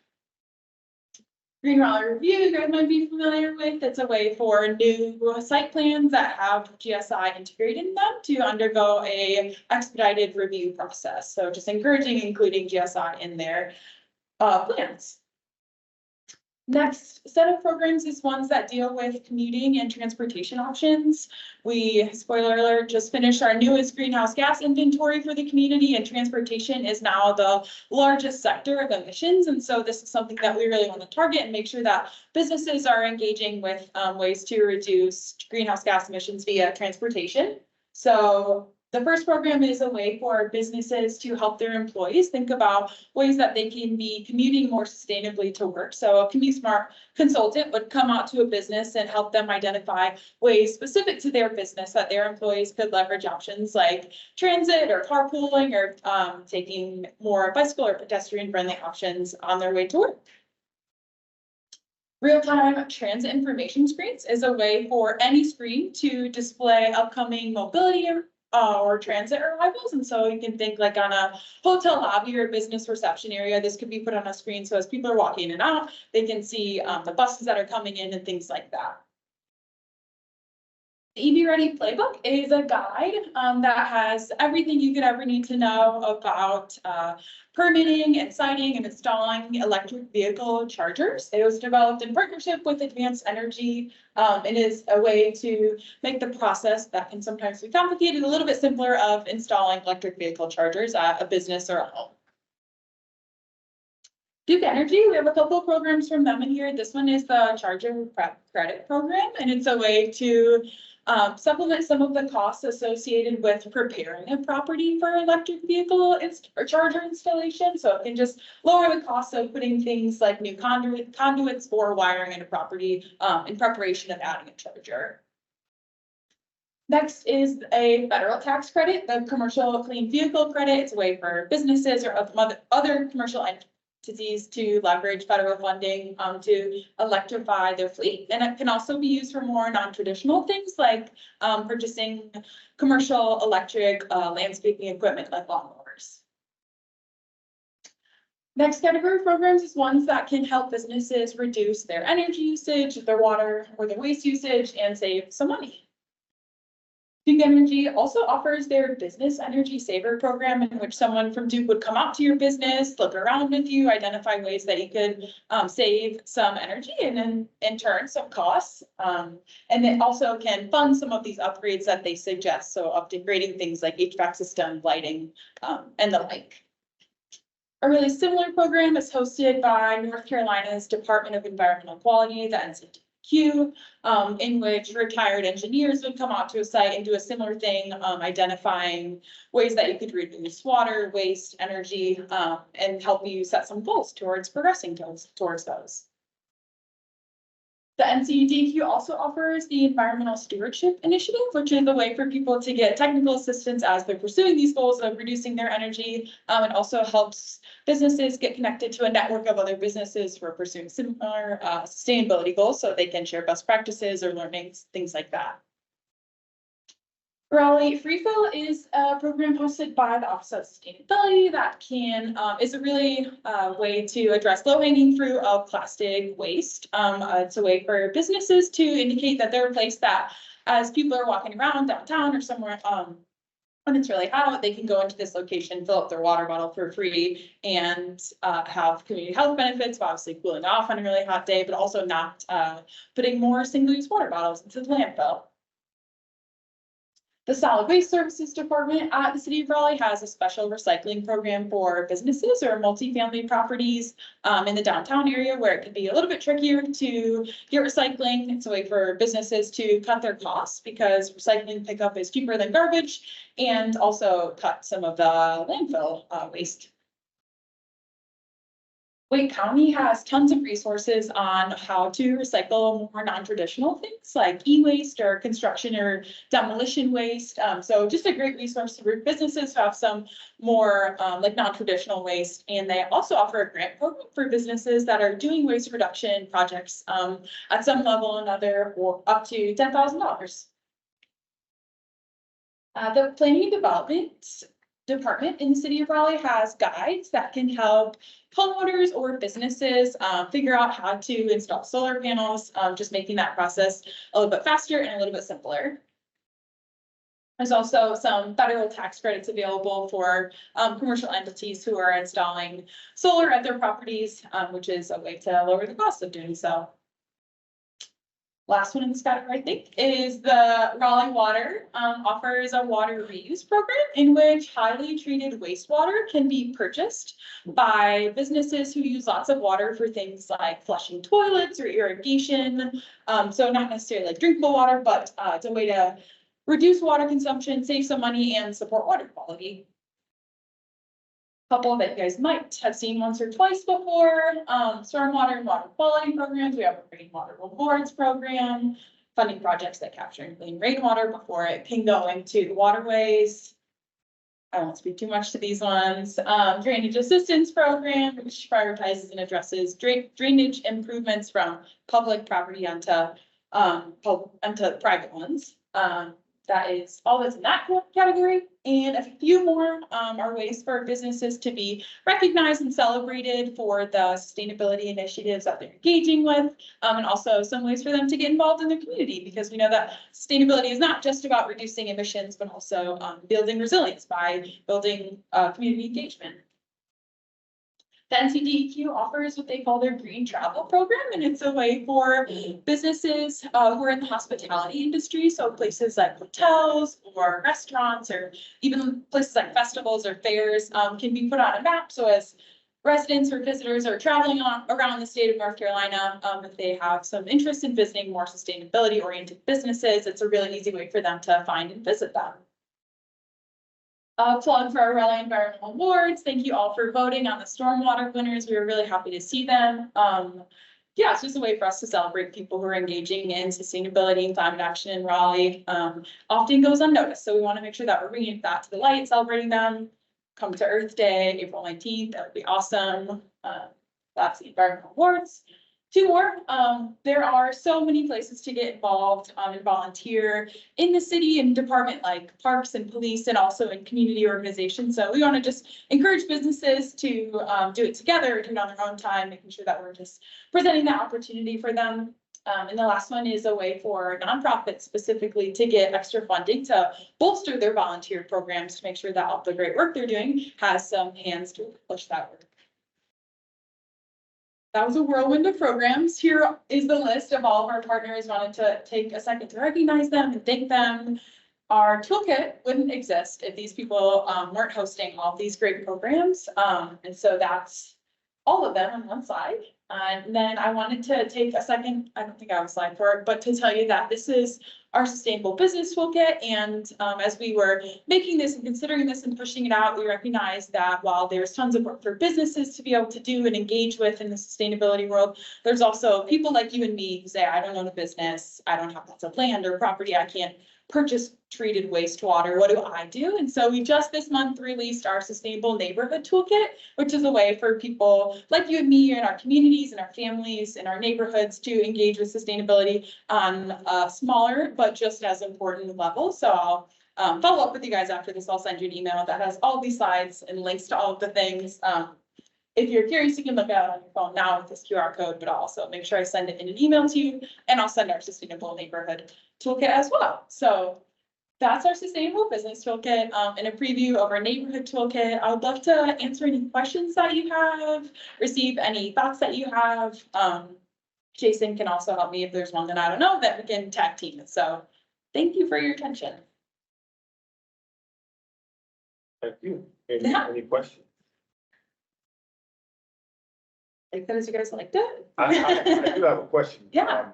Green Raleigh Review, you guys might be familiar with. It's a way for new site plans that have GSI integrated in them to undergo a expedited review process. So just encouraging including GSI in their plans. Next set of programs is ones that deal with commuting and transportation options. We, spoiler alert, just finished our newest greenhouse gas inventory for the community, and transportation is now the largest sector of emissions. And so this is something that we really want to target and make sure that businesses are engaging with ways to reduce greenhouse gas emissions via transportation. So the first program is a way for businesses to help their employees think about ways that they can be commuting more sustainably to work. So a Commute Smart consultant would come out to a business and help them identify ways specific to their business that their employees could leverage options like transit or carpooling or taking more bicycle or pedestrian friendly options on their way to work. Real-time transit information screens is a way for any screen to display upcoming mobility or transit arrivals. And so you can think like on a hotel lobby or business reception area, this could be put on a screen. So as people are walking in and out, they can see the buses that are coming in and things like that. The EV Ready Playbook is a guide that has everything you could ever need to know about permitting and siting and installing electric vehicle chargers. It was developed in partnership with Advanced Energy. It is a way to make the process that can sometimes be complicated a little bit simpler of installing electric vehicle chargers at a business or a home. Duke Energy, we have a couple of programs from them in here. This one is the Charger Credit Program, and it's a way to supplement some of the costs associated with preparing a property for electric vehicle or charger installation. So it can just lower the cost of putting things like new conduits or wiring in a property in preparation of adding a charger. Next is a federal tax credit, the Commercial Clean Vehicle Credit. It's a way for businesses or other commercial entities to leverage federal funding to electrify their fleet. And it can also be used for more non-traditional things like purchasing commercial electric landscaping equipment like lawnmowers. Next category of programs is ones that can help businesses reduce their energy usage, their water or their waste usage, and save some money. Duke Energy also offers their Business Energy Saver program, in which someone from Duke would come out to your business, look around with you, identify ways that you could save some energy and then in turn some costs. And it also can fund some of these upgrades that they suggest. So upgrading things like HVAC system, lighting, and the like. A really similar program is hosted by North Carolina's Department of Environmental Quality, the NCDQ, in which retired engineers would come out to a site and do a similar thing, identifying ways that you could reduce water, waste, energy, and help you set some goals towards progressing towards those. The NCDQ also offers the Environmental Stewardship Initiative, which is a way for people to get technical assistance as they're pursuing these goals of reducing their energy. It also helps businesses get connected to a network of other businesses who are pursuing similar sustainability goals, so they can share best practices or learnings, things like that. Raleigh Free Fill is a program hosted by the Office of Sustainability that is a really way to address low-hanging fruit of plastic waste. It's a way for businesses to indicate that they're a place that, as people are walking around downtown or somewhere when it's really hot, they can go into this location, fill up their water bottle for free, and have community health benefits, obviously cooling off on a really hot day, but also not putting more single-use water bottles into the landfill. The Solid Waste Services Department at the City of Raleigh has a special recycling program for businesses or multifamily properties in the downtown area where it can be a little bit trickier to get recycling. It's a way for businesses to cut their costs because recycling pickup is cheaper than garbage, and also cut some of the landfill waste. Wake County has tons of resources on how to recycle more non-traditional things like e-waste or construction or demolition waste. So just a great resource for businesses who have some more like non-traditional waste. And they also offer a grant program for businesses that are doing waste reduction projects at some level or another, or up to $10,000. The Planning and Development Department in the City of Raleigh has guides that can help homeowners or businesses figure out how to install solar panels, just making that process a little bit faster and a little bit simpler. There's also some federal tax credits available for commercial entities who are installing solar at their properties, which is a way to lower the cost of doing so. Last one in this category, I think, is the Raleigh Water offers a water reuse program in which highly treated wastewater can be purchased by businesses who use lots of water for things like flushing toilets or irrigation. So not necessarily like drinkable water, but it's a way to reduce water consumption, save some money, and support water quality. Couple that you guys might have seen once or twice before, stormwater and water quality programs. We have a rainwater rewards program, funding projects that capture and clean rainwater before it can go into the waterways. I won't speak too much to these ones. Drainage assistance program, which prioritizes and addresses drainage improvements from public property onto private ones. That is all that's in that category. And a few more are ways for businesses to be recognized and celebrated for the sustainability initiatives that they're engaging with, and also some ways for them to get involved in their community, because we know that sustainability is not just about reducing emissions, but also building resilience by building community engagement. The NCDEQ offers what they call their green travel program, and it's a way for businesses who are in the hospitality industry, so places like hotels or restaurants or even places like festivals or fairs can be put on a map. So as residents or visitors are traveling around the state of North Carolina, if they have some interest in visiting more sustainability oriented businesses, it's a really easy way for them to find and visit them. Plug for our Raleigh Environmental Awards. Thank you all for voting on the stormwater winners. We were really happy to see them. Yeah, it's just a way for us to celebrate people who are engaging in sustainability and climate action in Raleigh. Often goes unnoticed, so we want to make sure that we're bringing that to the light, celebrating them. Come to Earth Day, April 19th. That would be awesome. That's the environmental awards. Two more, there are so many places to get involved, and volunteer in the city and department like parks and police and also in community organizations. So we want to just encourage businesses to, do it together, do it on their own time, making sure that we're just presenting that opportunity for them. And the last one is a way for nonprofits specifically to get extra funding to bolster their volunteer programs to make sure that all the great work they're doing has some hands to push that work. That was a whirlwind of programs. Here is the list of all of our partners. Wanted to take a second to recognize them and thank them. Our toolkit wouldn't exist if these people weren't hosting all of these great programs. And so that's all of them on one slide. And then I wanted to take a second, I don't think I have a slide for it, but to tell you that this is our sustainable business toolkit. And as we were making this and considering this and pushing it out, we recognized that while there's tons of work for businesses to be able to do and engage with in the sustainability world, there's also people like you and me who say, I don't own a business, I don't have lots of land or property, I can't purchase treated wastewater. What do I do? And so we just this month released our sustainable neighborhood toolkit, which is a way for people like you and me in our communities and our families and our neighborhoods to engage with sustainability on a smaller but just as important level. So I'll follow up with you guys after this. I'll send you an email that has all these slides and links to all of the things. If you're curious, you can look at it on your phone now with this QR code, but I'll also make sure I send it in an email to you, and I'll send our sustainable neighborhood toolkit as well. So that's our sustainable business toolkit, and a preview of our neighborhood toolkit. I would love to answer any questions that you have, receive any thoughts that you have. Jason can also help me if there's one that I don't know that we can tag team it. So thank you for your attention. Thank you. Yeah. Any questions? Like that as you guys liked it? I do have a question. Yeah.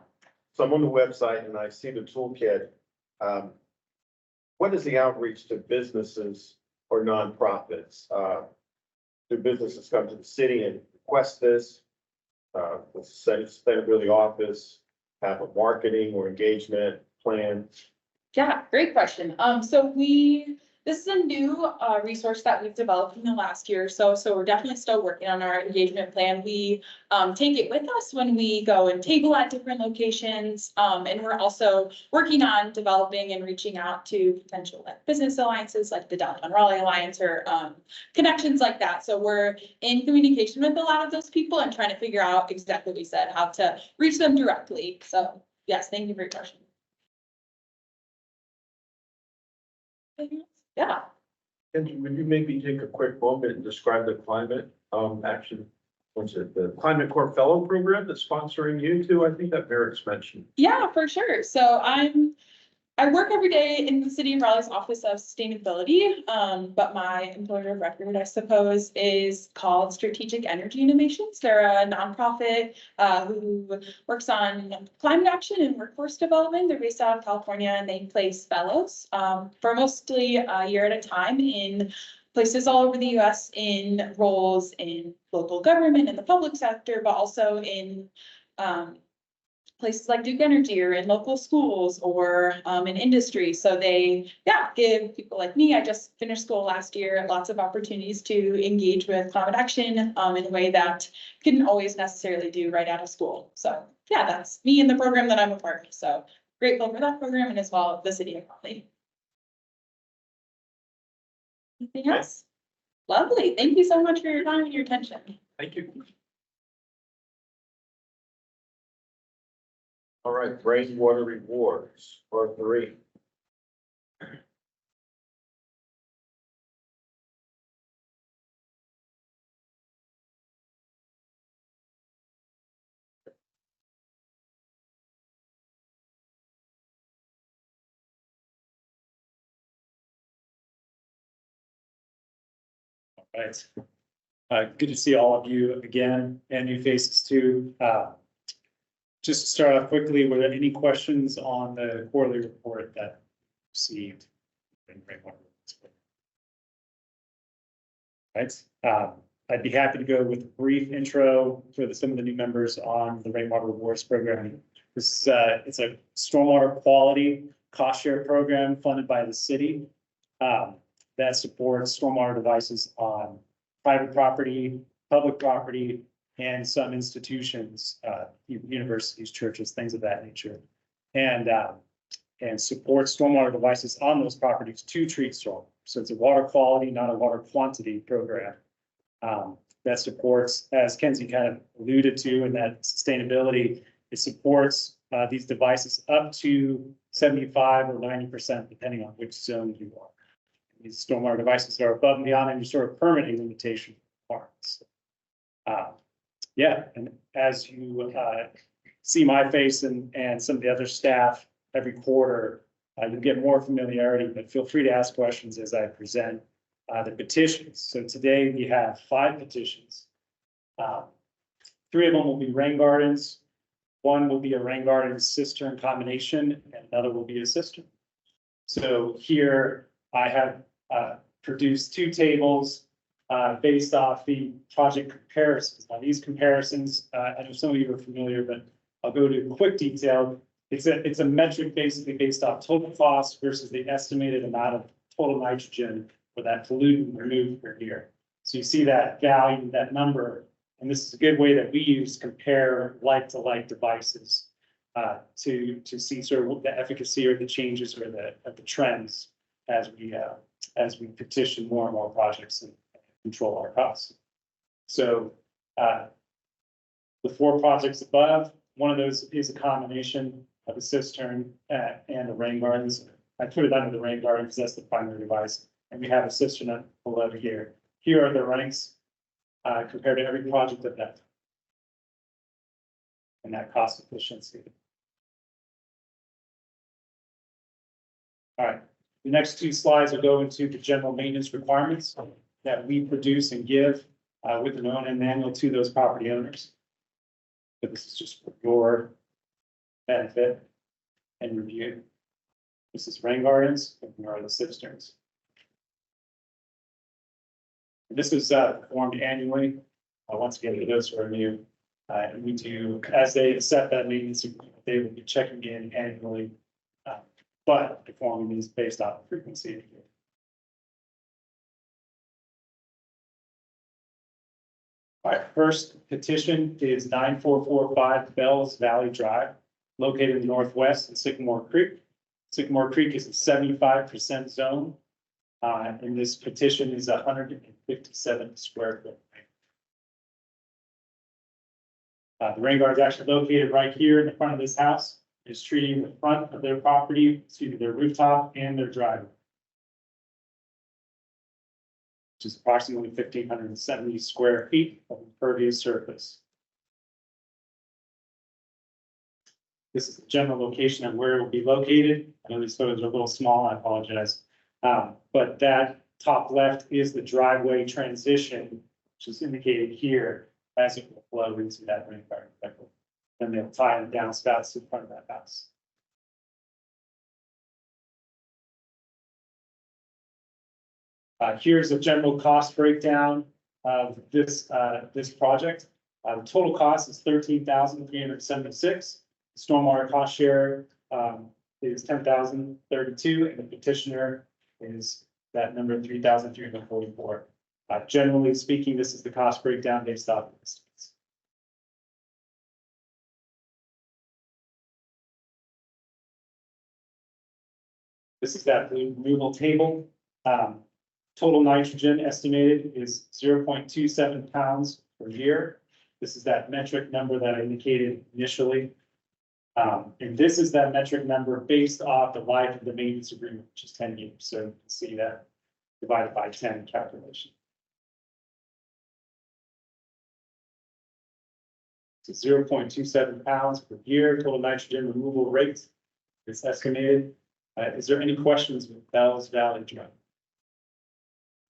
So I'm on the website and I see the toolkit. What is the outreach to businesses or nonprofits? Do businesses come to the city and request this? The sustainability office have a marketing or engagement plan? Yeah, great question. This is a new resource that we've developed in the last year or so. So we're definitely still working on our engagement plan. We take it with us when we go and table at different locations. And we're also working on developing and reaching out to potential like business alliances like the Downtown Raleigh Alliance or connections like that. So we're in communication with a lot of those people and trying to figure out exactly what we said, how to reach them directly. So yes, thank you for your question. Yeah. And would you maybe take a quick moment and describe the climate action? What's it, the Climate Corps Fellow Program that's sponsoring you too? I think that Merritt's mentioned. Yeah, for sure. So I work every day in the city of Raleigh's Office of Sustainability, but my employer of record, I suppose, is called Strategic Energy Innovations. They're a nonprofit who works on climate action and workforce development. They're based out of California, and they place fellows for mostly a year at a time in places all over the U.S. in roles in local government and the public sector, but also in places like Duke Energy or in local schools or in industry. So they, give people like me, I just finished school last year, lots of opportunities to engage with climate action in a way that couldn't always necessarily do right out of school. So that's me in the program that I'm a part of. So grateful for that program and as well the city of Raleigh. Anything else? Lovely. Thank you so much for your time and your attention. Thank you. All right, rainwater rewards for 3. Right. Good to see all of you again and new faces too. Just to start off quickly, were there any questions on the quarterly report that received? Right. I'd be happy to go with a brief intro for some of the new members on the Rainwater Rewards program. This it's a stormwater quality cost share program funded by the city that supports stormwater devices on private property public property, and some institutions, universities, churches, things of that nature. And support stormwater devices on those properties to treat storm. So it's a water quality, not a water quantity program. That supports, as Kenzie kind of alluded to, in that sustainability, it supports these devices up to 75 or 90%, depending on which zone you are. These stormwater devices are above and beyond any sort of permitting limitation requirements. Yeah, and as you see my face and some of the other staff every quarter, you'll get more familiarity, but feel free to ask questions as I present the petitions. So today we have 5 petitions. 3 of them will be rain gardens. 1 will be a rain garden cistern combination, and another will be a cistern. So here I have produced 2 tables based off the project comparisons. Now, these comparisons, I know some of you are familiar, but I'll go to quick detail. It's a metric basically based off total cost versus the estimated amount of total nitrogen for that pollutant removed per year. So you see that value, that number, and this is a good way that we use to compare like-to-like devices to see sort of the efficacy or the changes or the trends as we petition more and more projects and control our costs. So the 4 projects above, one of those is a combination of a cistern and the rain gardens. I put it under the rain garden because that's the primary device. And we have a cistern below here. Here are the ranks compared to every project of that. And that cost efficiency. All right, the next 2 slides will go into the general maintenance requirements that we produce and give with an O&M manual to those property owners. But this is just for your benefit and review. This is rain gardens, and here are the cisterns. This is performed annually. Once again, those who are new, and we do, as they set that maintenance agreement, they will be checking in annually, but performing these based on frequency. All right, first petition is 9445 Bells Valley Drive, located in the northwest in Sycamore Creek. Sycamore Creek is a 75% zone. And this petition is 157 square foot. The rain garden is actually located right here in the front of this house. It's treating the front of their property, their rooftop and their driveway, which is approximately 1,570 square feet of impervious surface. This is the general location of where it will be located. I know these photos are a little small, I apologize. But that top left is the driveway transition, which is indicated here as it will flow into that rain garden. Then they'll tie the downspouts to the front of that house. Here's a general cost breakdown of this project. The total cost is $13,376. Stormwater cost share is $10,032, and the petitioner is that number 3,344. Generally speaking, this is the cost breakdown based off of estimates. This is that removal table. Total nitrogen estimated is 0.27 pounds per year. This is that metric number that I indicated initially. And this is that metric number based off the life of the maintenance agreement, which is 10 years. So you can see that divided by 10 calculation. So 0.27 pounds per year, total nitrogen removal rate is estimated. Is there any questions with Bells Valley Drive?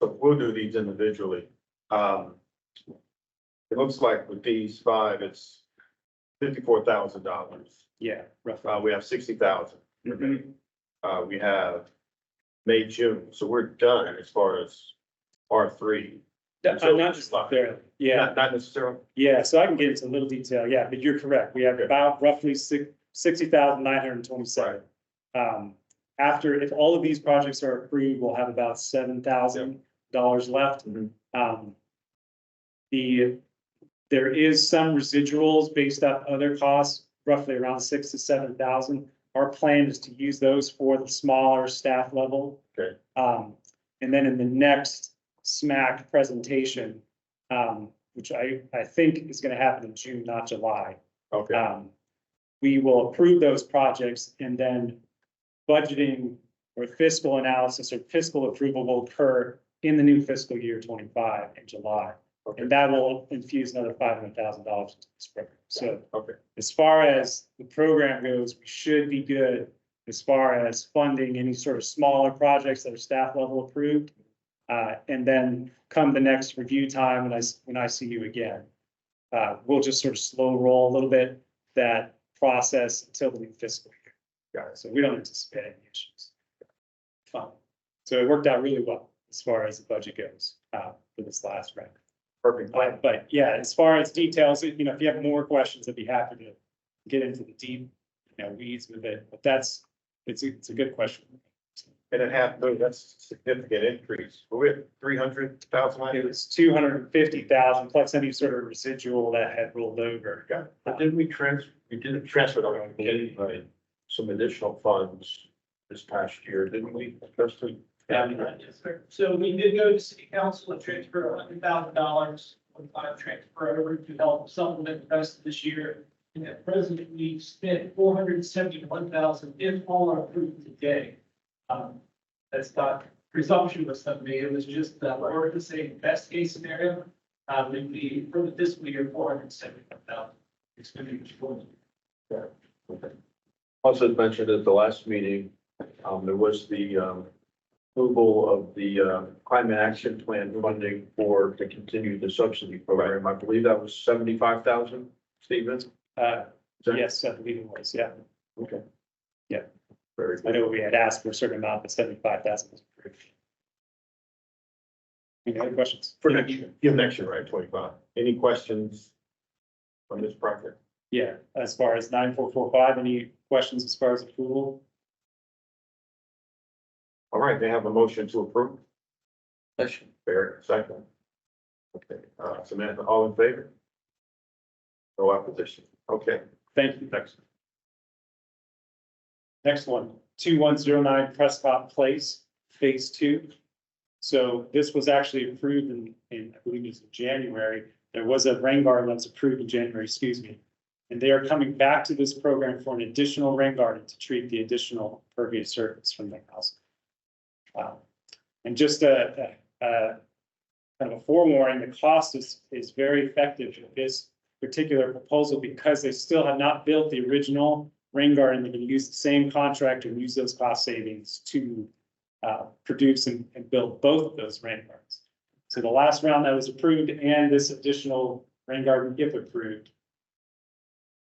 So we'll do these individually. It looks like with these 5, it's $54,000. Yeah, roughly. We have 60,000. We have May, June, so we're done as far as R3. Not necessarily. Yeah, Not necessarily. yeah. So I can get into a little detail. Yeah, but you're correct. We have about roughly 60,927. After, if all of these projects are approved, we'll have about $7,000 left. There is some residuals based off other costs, roughly around 6,000 to 7,000. Our plan is to use those for the smaller staff level. Okay. And then in the next SMAC presentation, which I think is gonna happen in June, not July. Okay, We will approve those projects and then budgeting or fiscal analysis or fiscal approval will occur in the new fiscal year 25 in July. okay, And that will infuse another $500,000 into this program. So okay, as far as the program goes, we should be good as far as funding any sort of smaller projects that are staff level approved. And then come the next review time, when I see you again, we'll just sort of slow roll a little bit that process until the new fiscal year. got it. So we don't anticipate any issues. Fine. So it worked out really well as far as the budget goes, for this last round. Perfect plan. But yeah, as far as details, if you have more questions, I'd be happy to get into the deep, weeds with it, but it's a good question. And that's a significant increase. We're at 300,000. It was 250,000 plus any sort of residual that had rolled over. Got it. But didn't we didn't transfer some additional funds this past year, didn't we? Justin? Yes, sir. So we did go to city council and transfer $100,000 transfer over to help supplement the rest of this year. And at present, we spent $471,000 if all are approved today. That's not presumptuous of me. It was just, we're to say best case scenario, would be for the fiscal year, $471,000. Expenditures for it. Also mentioned at the last meeting, there was the approval of the climate action plan funding for to continue the subsidy program. I believe that was 75,000, Stephen? Yes, I believe it was, yeah. Okay. Yeah. Very I good. know we had asked for a certain amount, but 75,000 was approved. Any other questions? For next year, yeah, next year, right, 25. Any questions on this project? Yeah, as far as 9445, any questions as far as approval? All right, they have a motion to approve. Question. Barry, second. Okay, Samantha, all in favor? No opposition. Okay, Thank you. next. Next one, 2109 Prescott Place, Phase 2. So this was actually approved in I believe it was in January. There was a rain garden that was approved in January, excuse me. And they are coming back to this program for an additional rain garden to treat the additional pervious surface from their house. And just a kind of a forewarning, the cost is very effective for this particular proposal because they still have not built the original rain garden. They're going to use the same contractor and use those cost savings to produce and build both of those rain gardens. So the last round that was approved and this additional rain garden, if approved.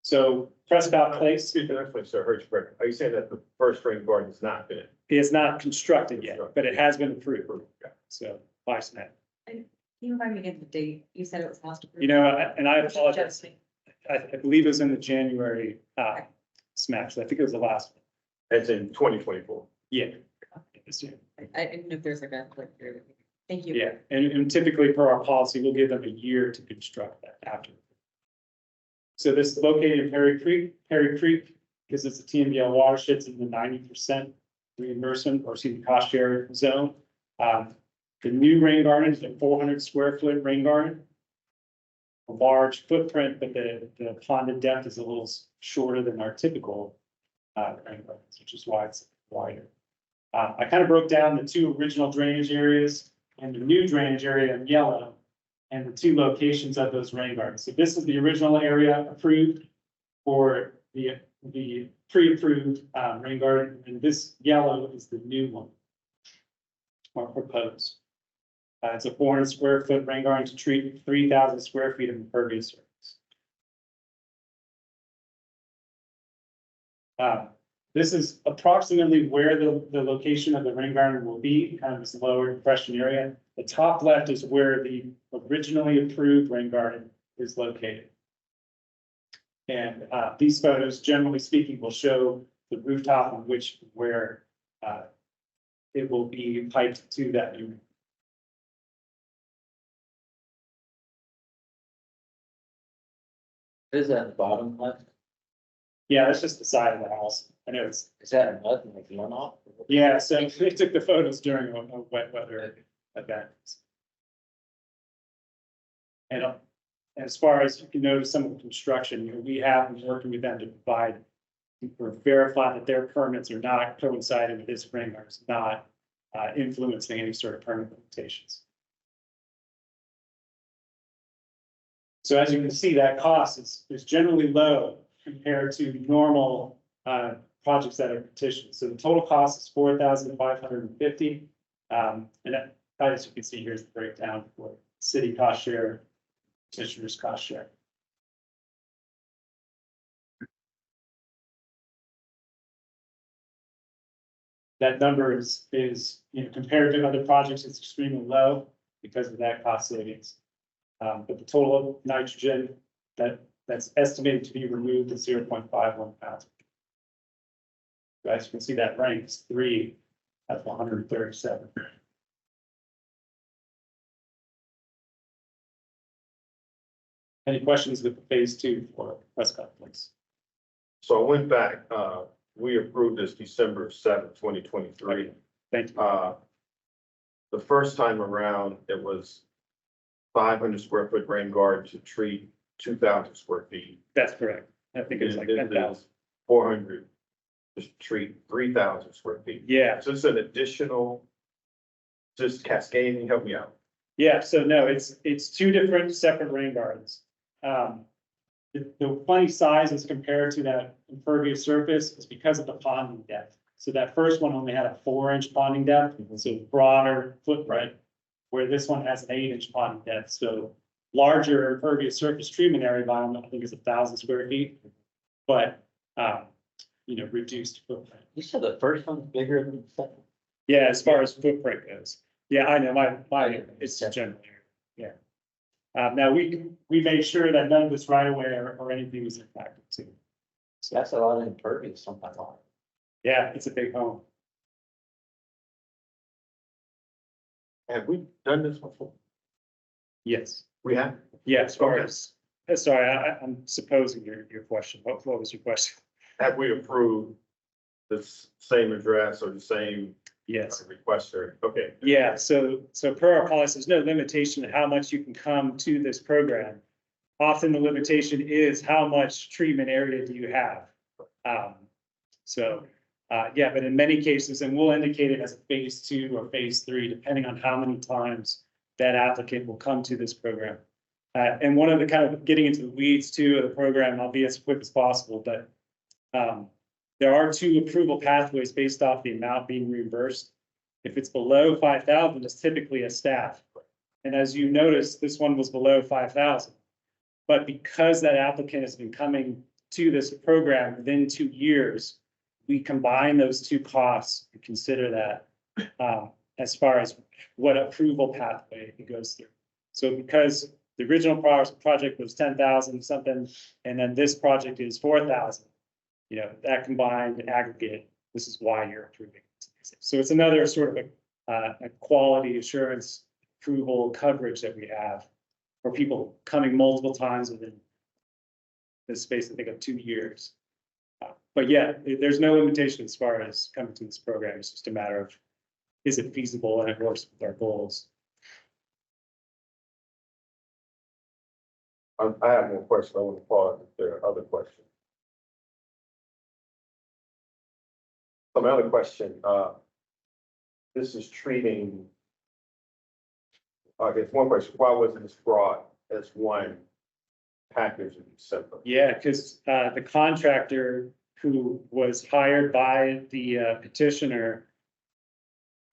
So Prescott Place Excuse me, that's what Sir Hertzberg. Are you saying that the first rain garden has not been? is not constructed yet, but it has been approved. Okay. So by SNAP. Can you remind me again the date? You said it was last approved. You know, and I apologize. I believe it was in the January SMAC. So I think it was the last one. That's in 2024. Yeah. This year. I didn't know if there's like a click through. Thank you. Yeah, and typically per our policy, we'll give them a year to construct that after. So this is located in Perry Creek, because it's a TMDL watershed, it's in the 90% reimbursement or cost share zone. The new rain garden is a 400 square foot rain garden. A large footprint, but the ponded depth is a little shorter than our typical rain gardens, which is why it's wider. I kind of broke down the two original drainage areas and the new drainage area in yellow and the two locations of those rain gardens. So this is the original area approved for the pre-approved rain garden, and this yellow is the new one or proposed. It's a 400 square foot rain garden to treat 3,000 square feet of impervious surface. This is approximately where the location of the rain garden will be, kind of this lower depression area. The top left is where the originally approved rain garden is located. And these photos, generally speaking, will show the rooftop on where it will be piped to that unit. Is that the bottom left? Yeah, that's just the side of the house. I know it's, Is that nothing like runoff? yeah, so they took the photos during a wet weather event. And as far as you can notice, some of the construction, we have been working with them to provide or verify that their permits are not coinciding with this ring, or is not influencing any sort of permit limitations. So as you can see, that cost is generally low compared to normal projects that are petitioned. So the total cost is $4,550. And that, as you can see, here's the breakdown for city cost share, petitioner's cost share. That number is, you know, compared to other projects, it's extremely low because of that cost savings. But the total nitrogen that's estimated to be removed is 0.51 pounds. So as you can see, that ranks 3 out of 137. Any questions with phase 2 for Prescott, please? So I went back, we approved this December 7th, 2023. Thank you. The first time around, it was 500 square foot rain garden to treat 2,000 square feet. That's correct. I think it's like This 10,000. is 400 to treat 3,000 square feet. Yeah, So it's an additional, just cascading, help me out. yeah. So no, it's two different separate rain gardens. The funny size as compared to that impervious surface is because of the ponding depth. So that first one only had a 4-inch ponding depth, so broader footprint, where this one has an 8-inch ponding depth. So larger impervious surface treatment area environment, I think is 1,000 square feet, but you know, reduced footprint. You said the first one's bigger than the second? Yeah, as far as footprint goes. Yeah, I know, my, it's generally, yeah. Now, we made sure that none of this right away or anything was impacted too. So that's a lot of impervious on that lot. Yeah, it's a big home. Have we done this before? Yes, We have. yeah, as far Okay. as, sorry, I'm supposing your question. What was your question? Have we approved this same address or the same Yes. requester? Okay. Yeah, so per our policy, there's no limitation to how much you can come to this program. Often the limitation is how much treatment area do you have? Yeah, but in many cases, and we'll indicate it as a phase 2 or phase 3, depending on how many times that applicant will come to this program. And one of the kind of getting into the weeds too of the program, I'll be as quick as possible, but there are 2 approval pathways based off the amount being reimbursed. If it's below 5,000, it's typically a staff. And as you notice, this one was below 5,000. But because that applicant has been coming to this program within 2 years, we combine those 2 costs and consider that as far as what approval pathway it goes through. So because the original project was 10,000 something, and then this project is 4,000, you know, that combined aggregate, this is why you're approving. So it's another sort of a quality assurance approval coverage that we have for people coming multiple times within the space, I think, of 2 years. But yeah, there's no limitation as far as coming to this program. It's just a matter of, is it feasible and it works with our goals? I have one question. I want to pause if there are other questions. So my other question, this is treating, I guess one question, why wasn't this brought as one package in December? Yeah, because the contractor who was hired by the petitioner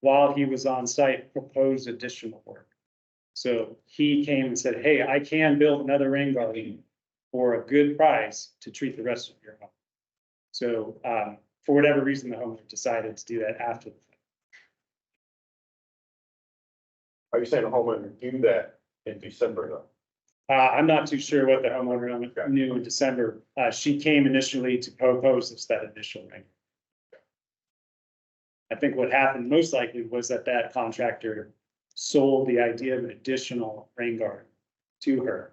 while he was on site proposed additional work. So he came and said, hey, I can build another rain garden for a good price to treat the rest of your home. So for whatever reason, the homeowner decided to do that after the fact. Are you saying the homeowner do that in December though? I'm not too sure what the homeowner knew in December. She came initially to propose this, that initial ring. I think what happened most likely was that contractor sold the idea of an additional rain garden to her.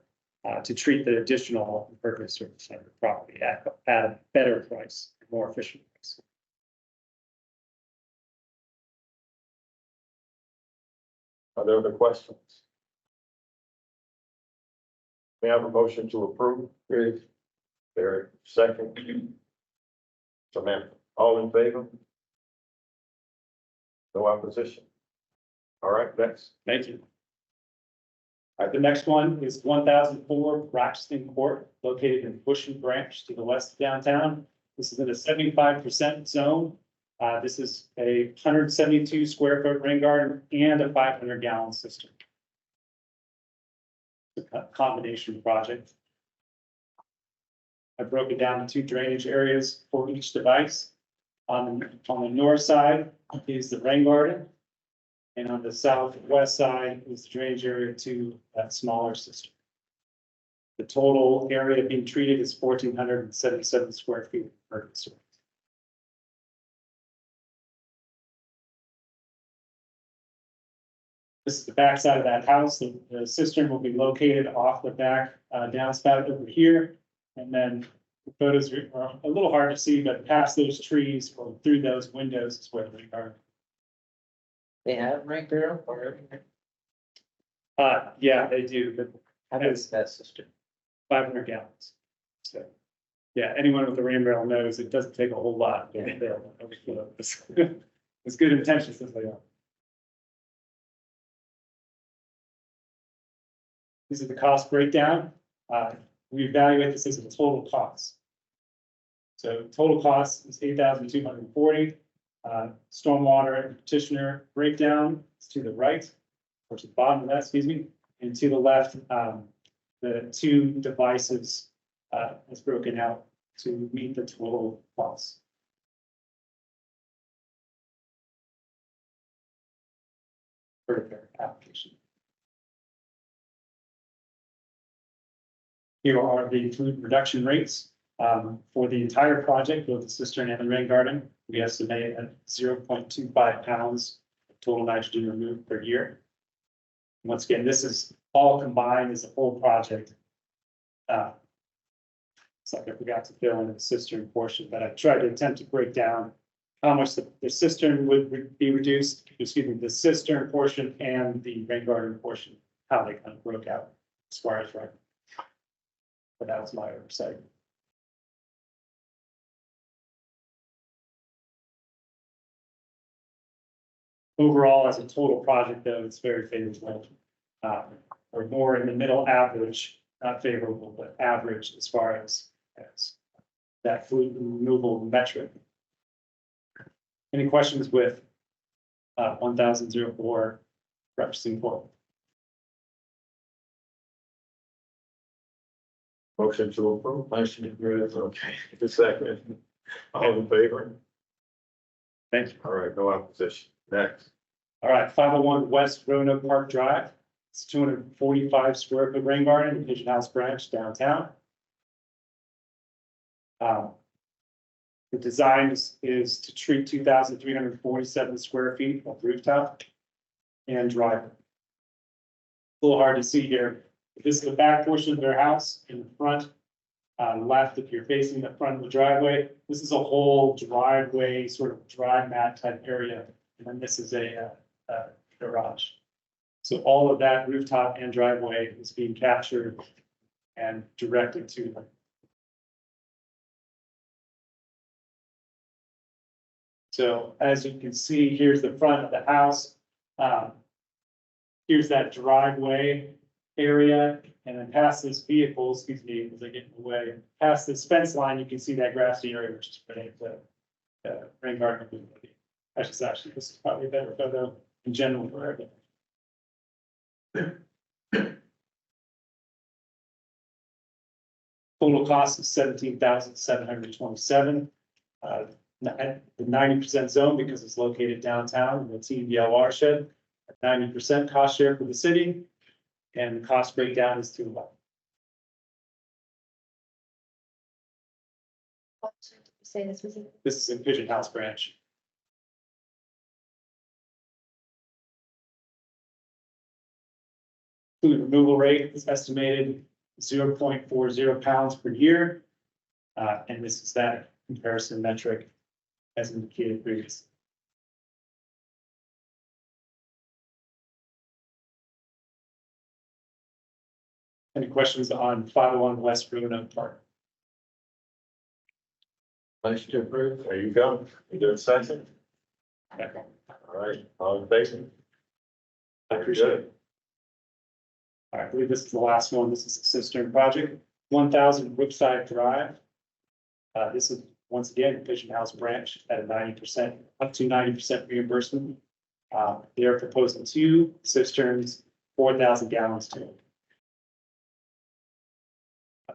to treat the additional impervious surface on the property at a better price, more efficient price. Are there other questions? May I have a motion to approve? There, second. Samantha, all in favor? No opposition? All right, next. Thank you. All right, the next one is 1004 Braxton Court, located in Bush and Branch to the west of downtown. This is in a 75% zone. This is a 172 square foot rain garden and a 500 gallon system. It's a combination project. I broke it down into 2 drainage areas for each device. On the north side is the rain garden. And on the southwest side is the drainage area to that smaller system. The total area being treated is 1,477 square feet per acre. This is the back side of that house. The cistern will be located off the back downspout over here. And then the photos are a little hard to see, but past those trees or through those windows is where they are. They have rain barrel or Yeah, they do, but how big is that system? 500 gallons. So, yeah, anyone with a rain barrel knows it doesn't take a whole lot. Yeah. It's good intentions as they are. This is the cost breakdown. We evaluate this as a total cost. So total cost is 8,240. Stormwater and petitioner breakdown is to the right, or to the bottom of that, excuse me, and to the left, the 2 devices is broken out to meet the total cost. For their application. Here are the food production rates for the entire project, both the cistern and the rain garden. We estimate at 0.25 pounds of total nitrogen removed per year. Once again, this is all combined as a whole project. It's like I forgot to fill in the cistern portion, but I tried to attempt to break down how much the cistern would be reduced, excuse me, the cistern portion and the rain garden portion, how they kind of broke out as far as right. But that was my oversight. Overall, as a total project, though, it's very favorable. Or more in the middle average, not favorable, but average as far as that fluid removal metric. Any questions with 1004 Braxton Court? Motion to approve. Motion approved. Okay, the second. All in favor? Thank you. All right, no opposition. Next. All right, 501 West Roanoke Park Drive. It's 245 square foot rain garden, Pigeon House Branch downtown. The design is to treat 2,347 square feet of rooftop and driveway. A little hard to see here. This is the back portion of their house in the front. Left, if you're facing the front of the driveway, this is a whole driveway, sort of dry mat type area. And then this is a garage. So all of that rooftop and driveway is being captured and directed to them. So as you can see, here's the front of the house. Here's that driveway area, and then past this vehicle, excuse me, as I get in the way, past this fence line, you can see that grassy area, which is pretty, rain garden. Actually, this is probably a better photo in general for everything. Total cost is 17,727. The 90% zone because it's located downtown in the TVL watershed. 90% cost share for the city, and the cost breakdown is 2 1. Say this was. This is in Pigeon House Branch. Fluid removal rate is estimated 0.40 pounds per year. And this is that comparison metric as indicated previously. Any questions on 501 West Roanoke Park? Motion to approve. There you go. You do a second. Okay. All right, all in favor? I appreciate it. All right, I believe this is the last one. This is a cistern project, 1000 Brookside Drive. This is once again, Vision House branch at a 90%, up to 90% reimbursement. They are proposing 2 cisterns, 4,000 gallons to it.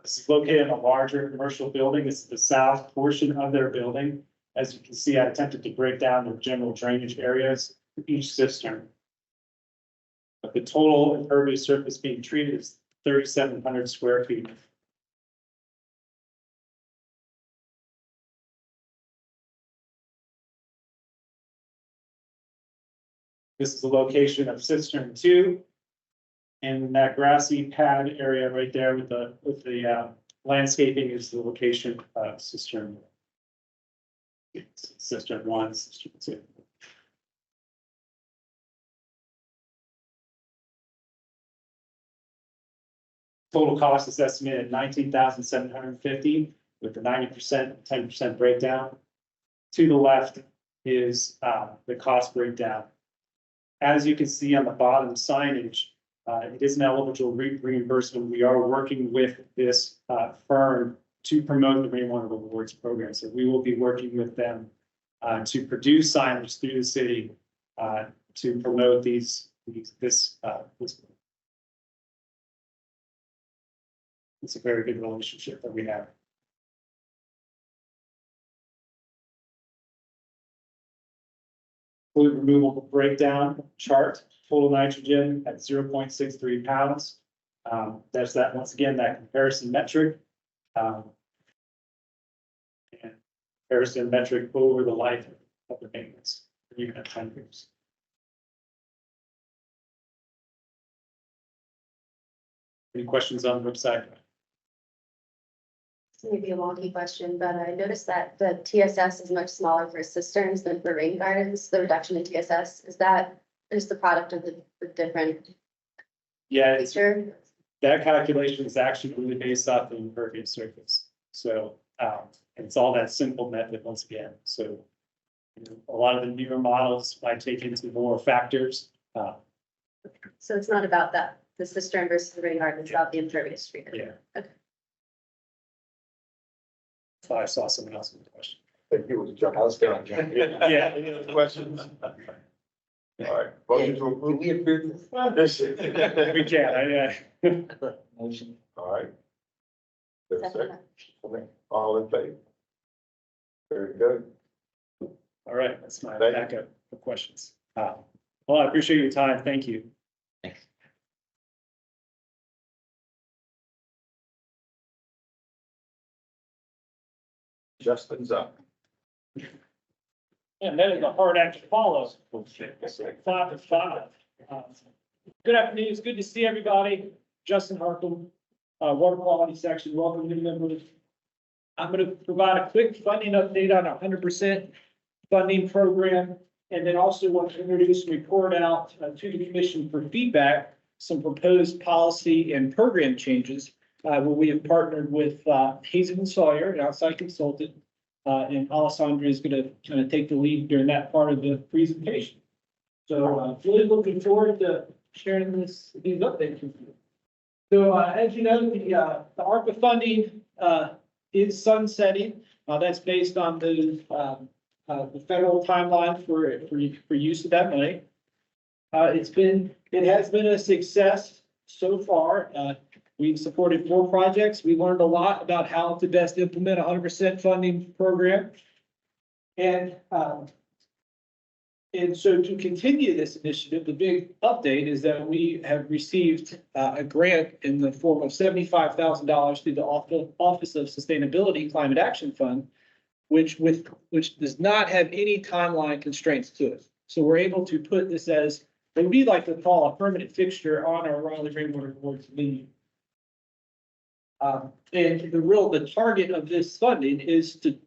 This is located in a larger commercial building. This is the south portion of their building. As you can see, I attempted to break down the general drainage areas for each cistern. But the total impervious surface being treated is 3,700 square feet. This is the location of cistern 2. And that grassy pad area right there with the landscaping is the location of cistern 1, cistern 2. Total cost is estimated at $19,750 with the 90%, 10% breakdown. To the left is the cost breakdown. As you can see on the bottom signage, it is an eligible reimbursement. We are working with this firm to promote the Rainwater Rewards program. So we will be working with them to produce signage through the city to promote this. It's a very good relationship that we have. Fluid removal breakdown chart, total nitrogen at 0.63 pounds. There's that, once again, that comparison metric. And comparison metric over the life of the maintenance, even at 10 years. Any questions on the website? This may be a wonky question, but I noticed that the TSS is much smaller for cisterns than for rain gardens. The reduction in TSS, is that just the product of the different Yeah, feature? that calculation is actually really based off the impervious surface. So it's all that simple method once again. So a lot of the newer models might take into more factors. So it's not about that, the cistern versus the rain garden, it's about the impervious treatment. Yeah. Okay. So I saw someone else with a question. Thank you. I was done. Yeah. Any other questions? All right. Motion to Can approve. we approve this? We can, Motion. All right. There's a second. All in favor? Very good. all right, that's my Thank you. backup for questions. Well, I appreciate your time. Thank you. Thanks. Justin's up. And that is a hard act to follow. 5 to 5. Good afternoon. It's good to see everybody. Justin Harkle, Water Quality Section. Welcome, new members. I'm going to provide a quick funding update on our 100% funding program, and then also want to introduce and report out to the commission for feedback some proposed policy and program changes where we have partnered with Hazen & Sawyer, an outside consultant, and Alessandra is going to kind of take the lead during that part of the presentation. So really looking forward to sharing these updates with you. So as you know, the ARPA funding is sunsetting. That's based on the federal timeline for use of that money. It has been a success so far. We've supported 4 projects. We learned a lot about how to best implement a 100% funding program. And so to continue this initiative, the big update is that we have received a grant in the form of $75,000 through the Office of Sustainability Climate Action Fund, which does not have any timeline constraints to it. So we're able to put this as, what we like to call a permanent fixture on our Raleigh Rainwater Rewards menu. And the target of this funding is to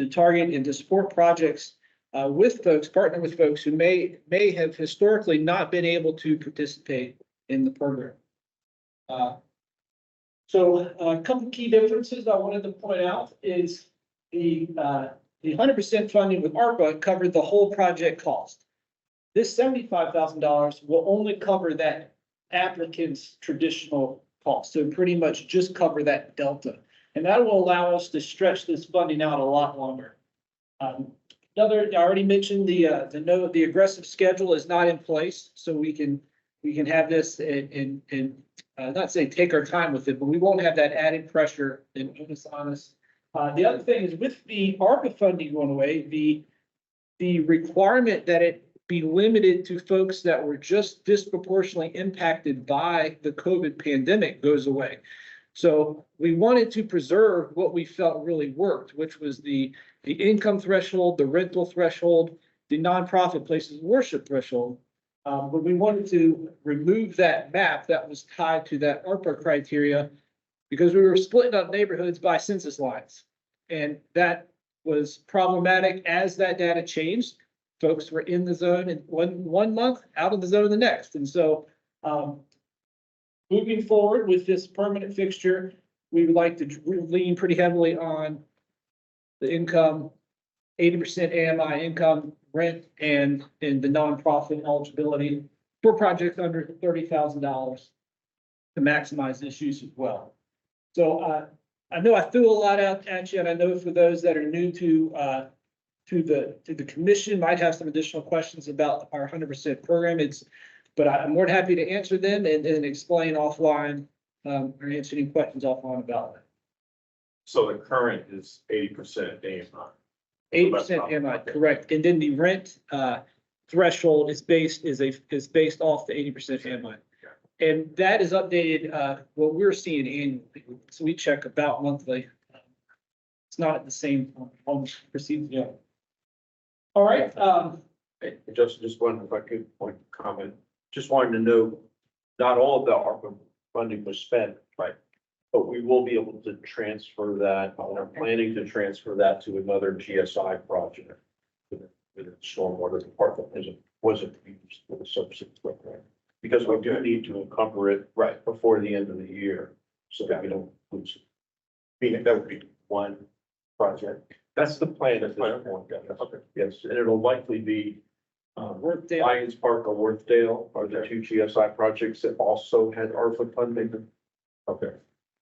target and to support projects with folks, partner with folks who may have historically not been able to participate in the program. So a couple key differences I wanted to point out is the 100% funding with ARPA covered the whole project cost. This $75,000 will only cover that applicant's traditional cost. So pretty much just cover that delta. And that will allow us to stretch this funding out a lot longer. I already mentioned the aggressive schedule is not in place, so we can have this and not say take our time with it, but we won't have that added pressure and onus on us. The other thing is with the ARPA funding going away, the requirement that it be limited to folks that were just disproportionately impacted by the COVID pandemic goes away. So we wanted to preserve what we felt really worked, which was the income threshold, the rental threshold, the nonprofit places of worship threshold. But we wanted to remove that map that was tied to that ARPA criteria because we were splitting up neighborhoods by census lines. And that was problematic as that data changed. Folks were in the zone in one month, out of the zone the next. And so moving forward with this permanent fixture, we would like to lean pretty heavily on the income, 80% AMI income, rent, and the nonprofit eligibility for projects under $30,000 to maximize this use as well. So I know I threw a lot out at you, and I know for those that are new to the commission might have some additional questions about our 100% program. But I'm more than happy to answer them and explain offline or answer any questions offline about it. So the current is 80% AMI. 80% AMI, correct. And then the rent threshold is based off the 80% AMI. And that is updated, what we're seeing annually. So we check about monthly. It's not at the same proceeds yet. All right. Just one, if I could comment, just wanted to know, not all of the ARPA funding was spent, right? But we will be able to transfer that, we're planning to transfer that to another GSI project. With the stormwater department wasn't used for the subsidy program. Because we do need to encumber it right before the end of the year, so that we don't lose it. Meaning that would be one project. That's the plan at this point. Okay. Yes, and it'll likely be Worthdale. Lions Park or Worthdale are the two GSI projects that also had ARPA funding. Okay,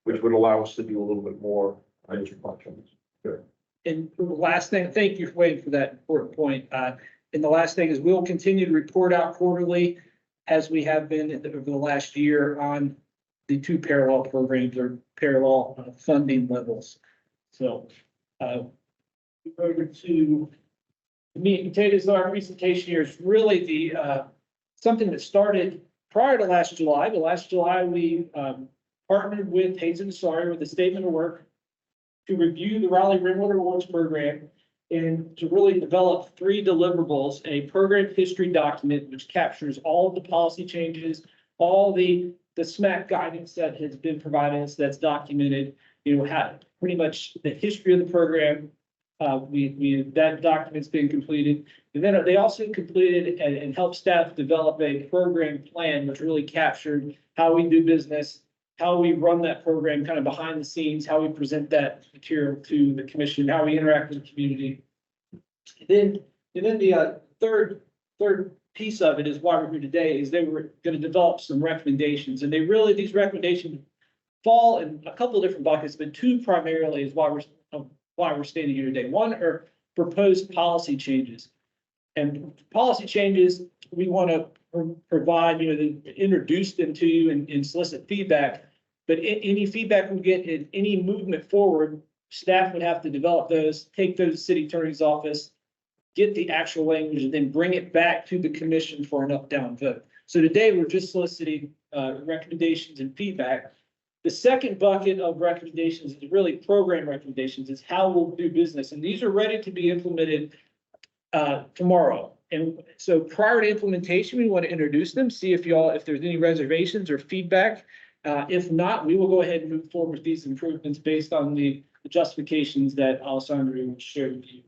which would allow us to do a little bit more major projects. Good. And the last thing, thank you for waiting for that important point. And the last thing is we'll continue to report out quarterly as we have been over the last year on the two parallel programs or parallel funding levels. So over to the meat and potatoes of our presentation here is really the something that started prior to last July. But last July, we partnered with Hayes and Sawyer with a statement of work to review the Raleigh Rainwater Awards program and to really develop 3 deliverables, a program history document, which captures all of the policy changes, all the SMAC guidance that has been provided us that's documented, pretty much the history of the program. That document's been completed. And then they also completed and helped staff develop a program plan, which really captured how we do business, how we run that program kind of behind the scenes, how we present that material to the commission, how we interact with the community. And then the third piece of it is why we're here today is they were going to develop some recommendations, and these recommendations fall in a couple of different buckets, but 2 primarily is why we're standing here today. One are proposed policy changes, and policy changes we want to provide, introduce them to you and solicit feedback. But any feedback we get in any movement forward, staff would have to develop those, take those to city attorney's office, get the actual language, and then bring it back to the commission for an up-down vote. So today we're just soliciting recommendations and feedback. The second bucket of recommendations is really program recommendations. It's how we'll do business, and these are ready to be implemented tomorrow. And so prior to implementation, we want to introduce them, see if there's any reservations or feedback. If not, we will go ahead and move forward with these improvements based on the justifications that Alessandro shared with you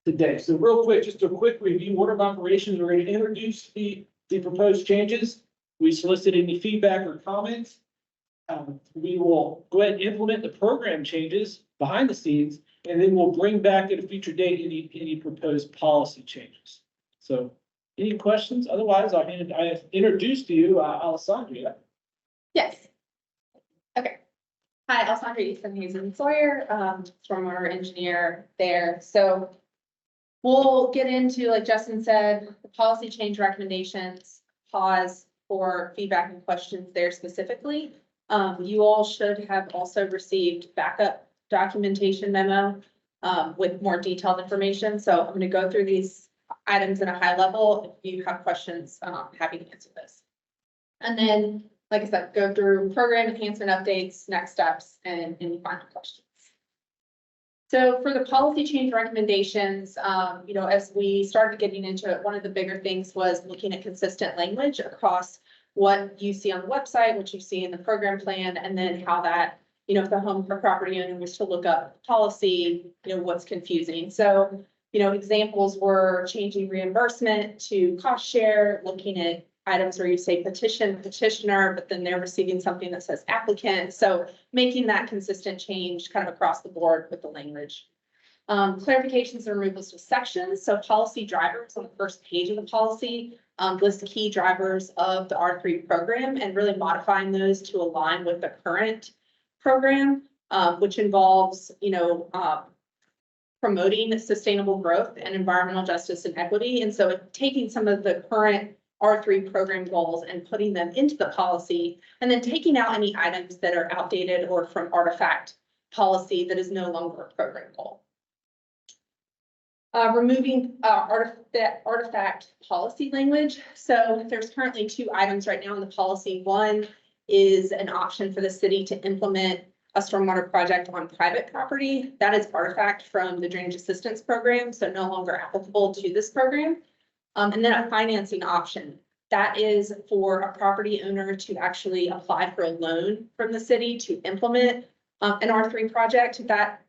today. So real quick, just a quick review, order of operations, we're going to introduce the proposed changes. We solicit any feedback or comments. We will go ahead and implement the program changes behind the scenes, and then we'll bring back at a future date any proposed policy changes. So any questions? Otherwise, I introduced to you Alessandria. Yes. Okay. Hi, Alessandra Easton Sawyer, stormwater engineer there. So we'll get into, like Justin said, the policy change recommendations, pause for feedback and questions there specifically. You all should have also received backup documentation memo with more detailed information. So I'm going to go through these items at a high level. If you have questions, happy to answer this. And then, like I said, go through program enhancement updates, next steps, and any final questions. So for the policy change recommendations, as we started getting into it, one of the bigger things was looking at consistent language across what you see on the website, what you see in the program plan, and then how that, if the home or property owner was to look up policy, what's confusing. So, examples were changing reimbursement to cost share, looking at items where you say petitioner, but then they're receiving something that says applicant. So making that consistent change kind of across the board with the language. Clarifications and removals of sections. So policy drivers on the first page of the policy list key drivers of the R3 program and really modifying those to align with the current program, which involves, promoting sustainable growth and environmental justice and equity. And so taking some of the current R3 program goals and putting them into the policy, and then taking out any items that are outdated or from artifact policy that is no longer a program goal. Removing artifact policy language. So there's currently 2 items right now in the policy. One is an option for the city to implement a stormwater project on private property. That is artifact from the drainage assistance program, so no longer applicable to this program. And then a financing option. That is for a property owner to actually apply for a loan from the city to implement an R3 project. That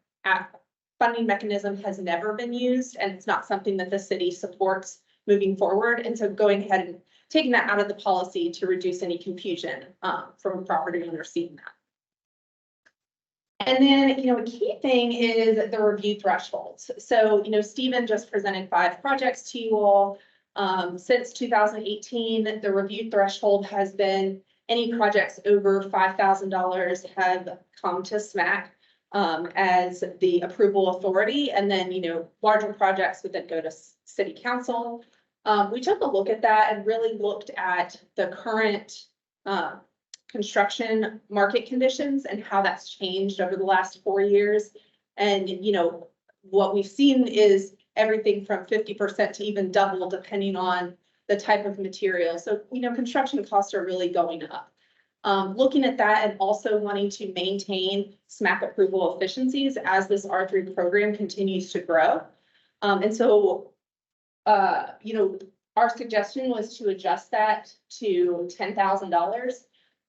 funding mechanism has never been used, and it's not something that the city supports moving forward. And so going ahead and taking that out of the policy to reduce any confusion from a property owner seeing that. And then, a key thing is the review thresholds. So, Stephen just presented 5 projects to you all. Since 2018, the review threshold has been any projects over $5,000 have come to SMAC as the approval authority. And then, larger projects would then go to city council. We took a look at that and really looked at the current construction market conditions and how that's changed over the last 4 years. And, what we've seen is everything from 50% to even double, depending on the type of material. So, construction costs are really going up. Looking at that and also wanting to maintain SMAC approval efficiencies as this R3 program continues to grow. And so, our suggestion was to adjust that to $10,000.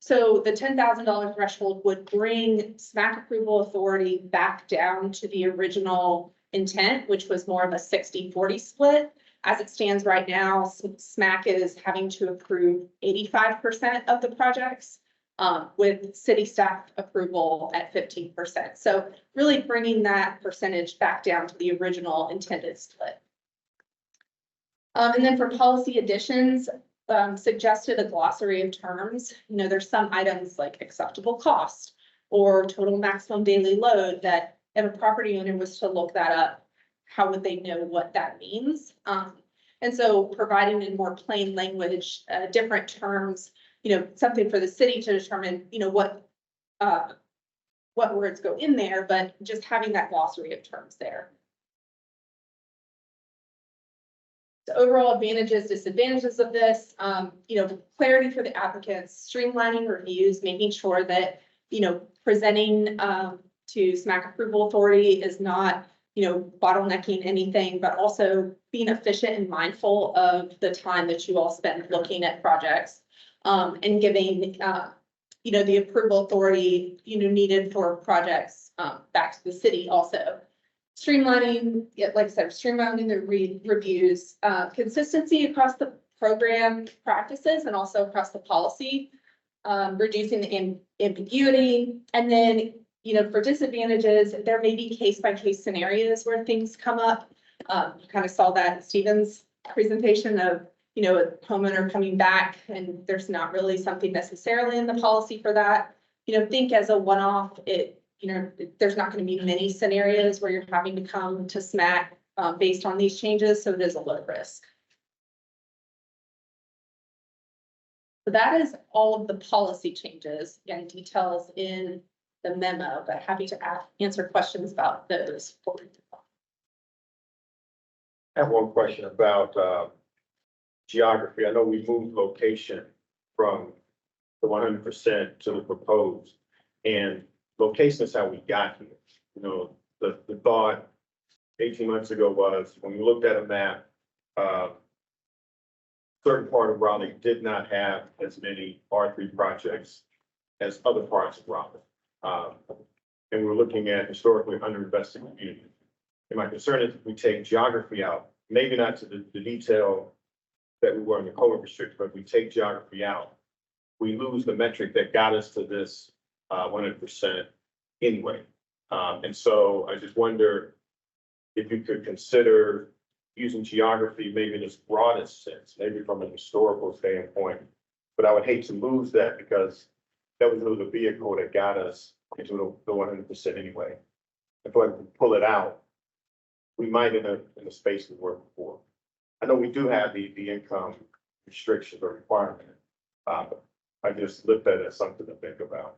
So the $10,000 threshold would bring SMAC approval authority back down to the original intent, which was more of a 60-40 split. As it stands right now, SMAC is having to approve 85% of the projects with city staff approval at 15%. So really bringing that percentage back down to the original intended split. And then for policy additions, suggested a glossary of terms. There's some items like acceptable cost or total maximum daily load that if a property owner was to look that up, how would they know what that means? And so providing in more plain language, different terms, something for the city to determine, what words go in there, but just having that glossary of terms there. The overall advantages, disadvantages of this, clarity for the applicants, streamlining reviews, making sure that, presenting to SMAC approval authority is not, bottlenecking anything, but also being efficient and mindful of the time that you all spend looking at projects and giving the approval authority, needed for projects, back to the city also. Streamlining, like I said, streamlining the reviews, consistency across the program practices and also across the policy, reducing the ambiguity. And then, for disadvantages, there may be case-by-case scenarios where things come up. You kind of saw that in Stephen's presentation of, a homeowner coming back and there's not really something necessarily in the policy for that. Think as a one-off, there's not going to be many scenarios where you're having to come to SMAC based on these changes, so it is a low risk. So that is all of the policy changes, again, details in the memo, but happy to answer questions about those. I have one question about geography. I know we moved location from the 100% to the proposed, and location is how we got here. The thought 18 months ago was when we looked at a map, certain part of Raleigh did not have as many R3 projects as other parts of Raleigh. And we're looking at historically underinvested communities. And my concern is if we take geography out, maybe not to the detail that we were in the code restriction, but if we take geography out, we lose the metric that got us to this 100% anyway. And so I just wonder if you could consider using geography maybe in its broadest sense, maybe from a historical standpoint. But I would hate to lose that because that was really the vehicle that got us into the 100% anyway. If I can pull it out, we might in a space we were before. I know we do have the income restrictions or requirement. I just looked at it as something to think about.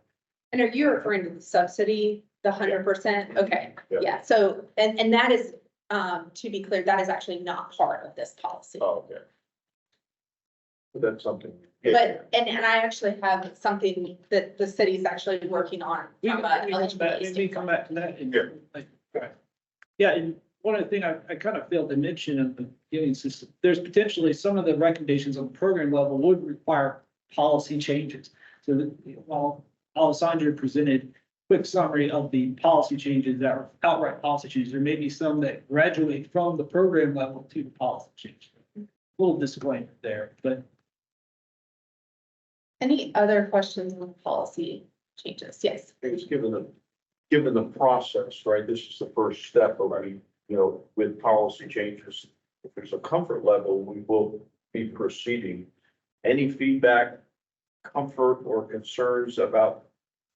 And are you referring to the subsidy, the 100%? Okay, Yeah. yeah. So, and that is, to be clear, that is actually not part of this policy. Oh, okay. But that's something. But, and I actually have something that the city's actually working on. from a eligibility Maybe come back to that. Yeah. Yeah, and one of the things I kind of failed to mention at the beginning is there's potentially some of the recommendations on the program level would require policy changes. So that while Alessandra presented quick summary of the policy changes that are outright policy changes, there may be some that graduate from the program level to the policy change. A little disappointed there, but. Any other questions on policy changes? Yes. It's given the process, right? This is the first step already, with policy changes. If there's a comfort level, we will be proceeding. Any feedback, comfort or concerns about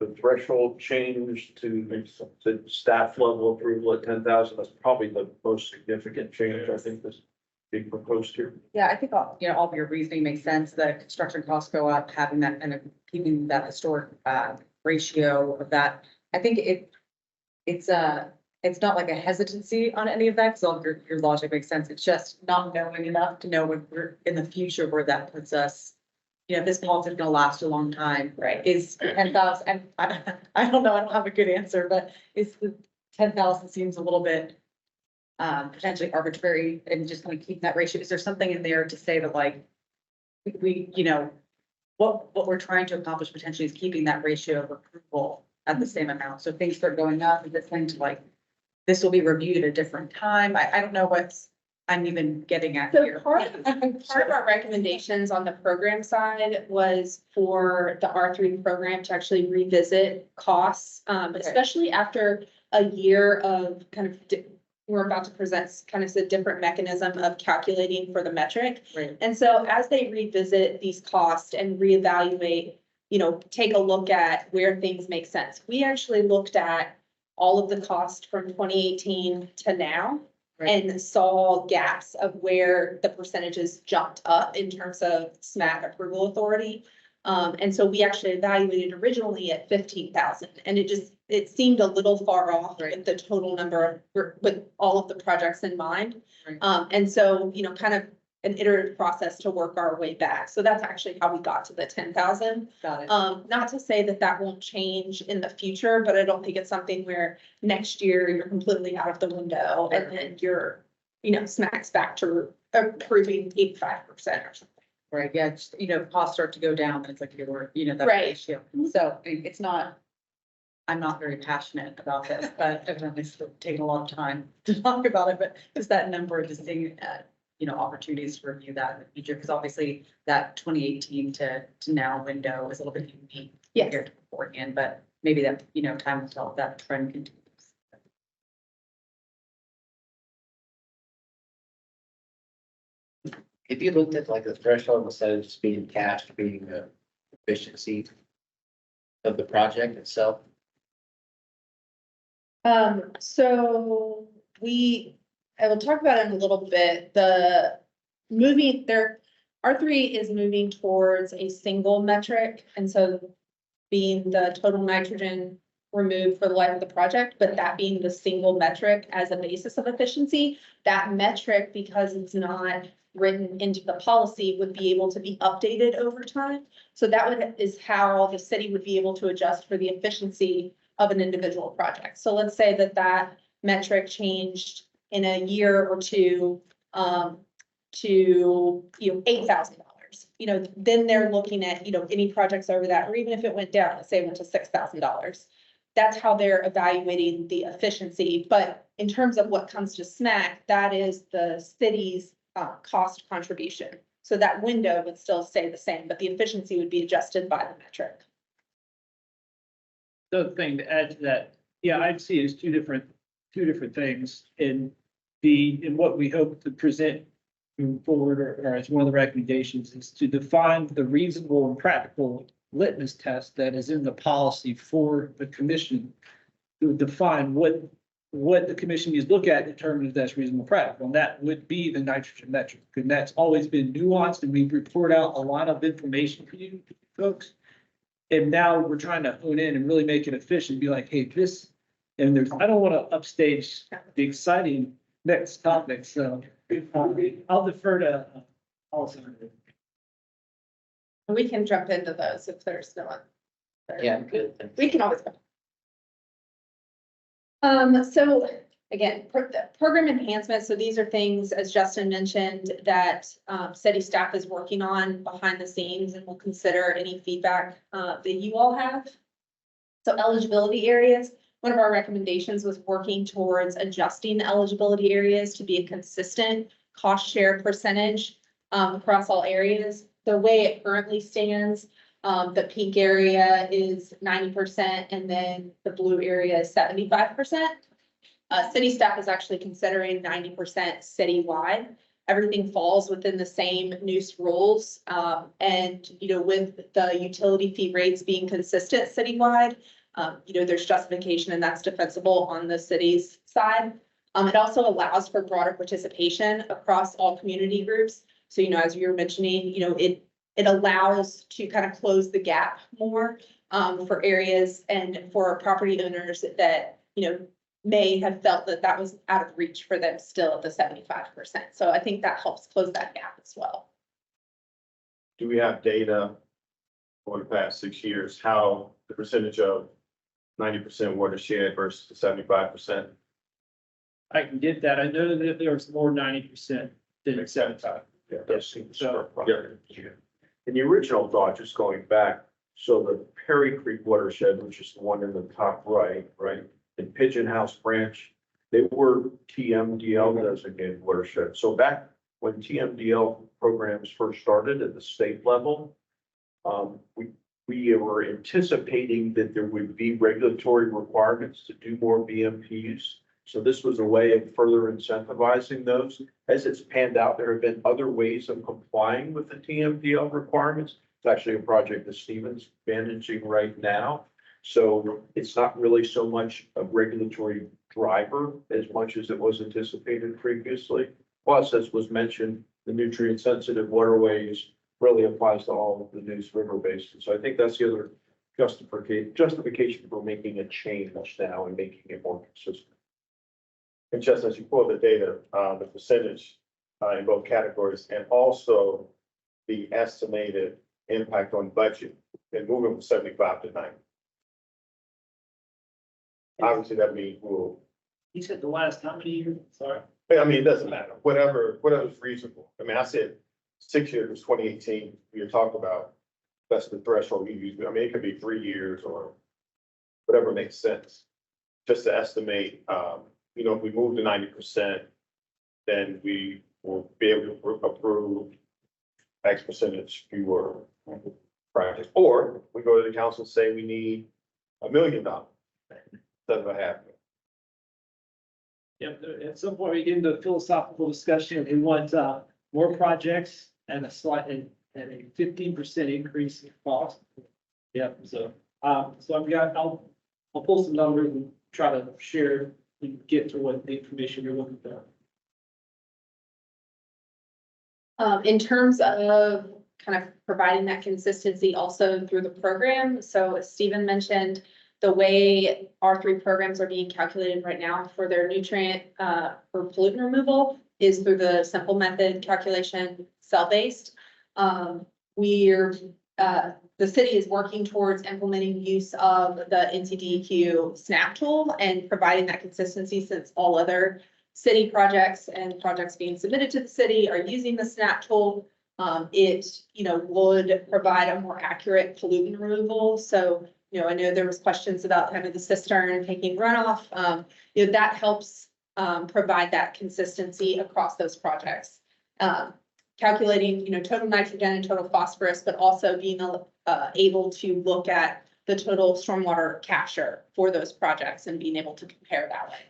the threshold change to the staff level approval at 10,000? That's probably the most significant change I think that's being proposed here. Yeah, I think all of your reasoning makes sense. The construction costs go up, having that and keeping that historic ratio of that. I think it's not like a hesitancy on any of that, because all your logic makes sense. It's just not knowing enough to know when we're in the future where that puts us. This policy is gonna last a long time, Right. Is 10,000, and I don't know, I don't have a good answer, but is the 10,000 seems a little bit potentially arbitrary and just kind of keep that ratio. Is there something in there to say that like, we, what we're trying to accomplish potentially is keeping that ratio of approval at the same amount. So if things start going up, is this thing to like, this will be reviewed at a different time? I don't know what's I'm even getting at So here. part of our recommendations on the program side was for the R3 program to actually revisit costs, especially after a year of kind of, we're about to present kind of a different mechanism of calculating for the metric. Right. And so as they revisit these costs and reevaluate, take a look at where things make sense. We actually looked at all of the cost from 2018 to now. Right. And saw gaps of where the percentages jumped up in terms of SMAC approval authority. And so we actually evaluated originally at 15,000, and it seemed a little far off with the total number with all of the projects in mind. Right. And so, kind of an iterative process to work our way back. So that's actually how we got to the 10,000. Got it. Not to say that won't change in the future, but I don't think it's something where next year you're completely out of the window and then you're, smacks back to approving 85% or something. Right, yeah, just, costs start to go down, and it's like you're, that Right. ratio. So I mean, it's not, I'm not very passionate about this, but evidently it's taken a long time to talk about it, but just that number, just seeing, opportunities to review that in the future, because obviously that 2018 to now window is a little bit unique. Yes. Compared to beforehand, but maybe that, time will tell if that trend continues. If you looked at like the threshold instead of just being cash, being the efficiency of the project itself, So I will talk about it in a little bit, R3 is moving towards a single metric, and so being the total nitrogen removed for the life of the project, but that being the single metric as a basis of efficiency, that metric, because it's not written into the policy, would be able to be updated over time. So is how the city would be able to adjust for the efficiency of an individual project. So let's say that metric changed in a year or two, to, $8,000. Then they're looking at, any projects over that, or even if it went down, let's say it went to $6,000. That's how they're evaluating the efficiency. But in terms of what comes to SNAC, that is the city's cost contribution. So that window would still stay the same, but the efficiency would be adjusted by the metric. The other thing to add to that, yeah, I'd see it as two different things in what we hope to present moving forward, or as one of the recommendations is to define the reasonable and practical litmus test that is in the policy for the commission to define what the commission needs to look at to determine if that's reasonable and practical. And that would be the nitrogen metric. And that's always been nuanced, and we report out a lot of information for you folks. And now we're trying to hone in and really make it efficient, be like, hey, this, and I don't want to upstage the exciting next topic, so I'll defer to also. We can jump into those if there's no one. yeah, good. We can always go. So again, the program enhancements, so these are things, as Justin mentioned, that city staff is working on behind the scenes, and we'll consider any feedback that you all have. So eligibility areas, one of our recommendations was working towards adjusting eligibility areas to be a consistent cost share percentage across all areas. The way it currently stands, the pink area is 90%, and then the blue area is 75%. City staff is actually considering 90% citywide. Everything falls within the same NUS rules. And, with the utility fee rates being consistent citywide, there's justification, and that's defensible on the city's side. It also allows for broader participation across all community groups. So, as you were mentioning, it allows to kind of close the gap more for areas and for property owners that, may have felt that was out of reach for them still at the 75%. So I think that helps close that gap as well. Do we have data over the past 6 years, how the percentage of 90% watershed versus 75%? I can get that. I know that there's more 90% than 75. Yeah, that seems yeah. And the original thought, just going back, so the Perry Creek watershed, which is the one in the top right, and Pigeon House Branch, they were TMDL designated watershed. So back when TMDL programs first started at the state level, we were anticipating that there would be regulatory requirements to do more BMPs. So this was a way of further incentivizing those. As it's panned out, there have been other ways of complying with the TMDL requirements. It's actually a project that Stephen's managing right now. So it's not really so much a regulatory driver as much as it was anticipated previously. Plus, as was mentioned, the nutrient sensitive waterways really applies to all of the Neuse River basin. So I think that's the other justification for making a change now and making it more consistent. And just as you pull the data, the percentage in both categories, and also the estimated impact on budget, and moving from 75 to 90. Obviously, that means we'll. You said the last how many years? Sorry. I mean, it doesn't matter. Whatever's reasonable. I mean, I said 6 years, 2018, you're talking about, that's the threshold you use. I mean, it could be 3 years or whatever makes sense. Just to estimate, if we move to 90%, then we will be able to approve X percentage fewer projects. Or we go to the council and say we need $1 million instead of $500,000. Yeah, at some point we get into a philosophical discussion, we want, more projects and a 15% increase in cost. Yep, so I'll pull some numbers and try to share and get to what the information you're looking for. In terms of kind of providing that consistency also through the program, so as Stephen mentioned, the way R3 programs are being calculated right now for their nutrient for pollutant removal is through the simple method calculation, cell-based. The city is working towards implementing use of the NCDEQ SNAP tool and providing that consistency, since all other city projects and projects being submitted to the city are using the SNAP tool. It, would provide a more accurate pollutant removal. So, I know there was questions about kind of the cistern taking runoff. That helps provide that consistency across those projects. Calculating, total nitrogen and total phosphorus, but also being able to look at the total stormwater capture for those projects and being able to compare that way.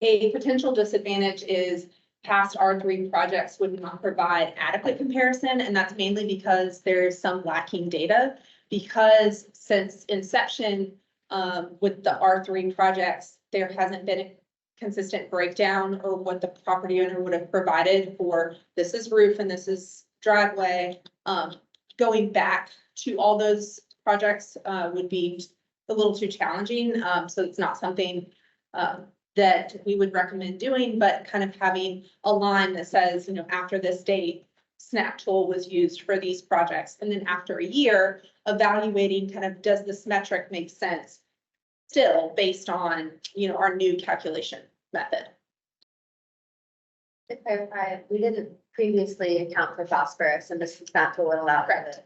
A potential disadvantage is past R3 projects would not provide adequate comparison, and that's mainly because there's some lacking data. Because since inception, with the R3 projects, there hasn't been a consistent breakdown or what the property owner would have provided for this is roof and this is driveway. Going back to all those projects would be a little too challenging. So it's not something that we would recommend doing, but kind of having a line that says, after this date, SNAP tool was used for these projects. And then after a year, evaluating kind of, does this metric make sense still based on, our new calculation method? To clarify, we didn't previously account for phosphorus, and this SNAP tool would allow for Correct. it.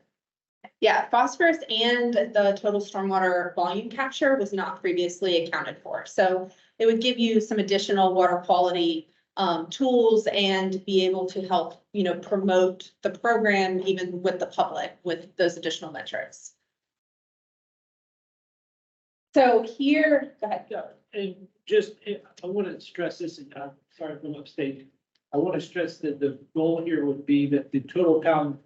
Yeah, phosphorus and the total stormwater volume capture was not previously accounted for. So it would give you some additional water quality tools and be able to help, promote the program even with the public with those additional metrics. So here, go ahead. Yeah, and just, I want to stress this, and I'm sorry if I'm upstate. I want to stress that the goal here would be that the total pound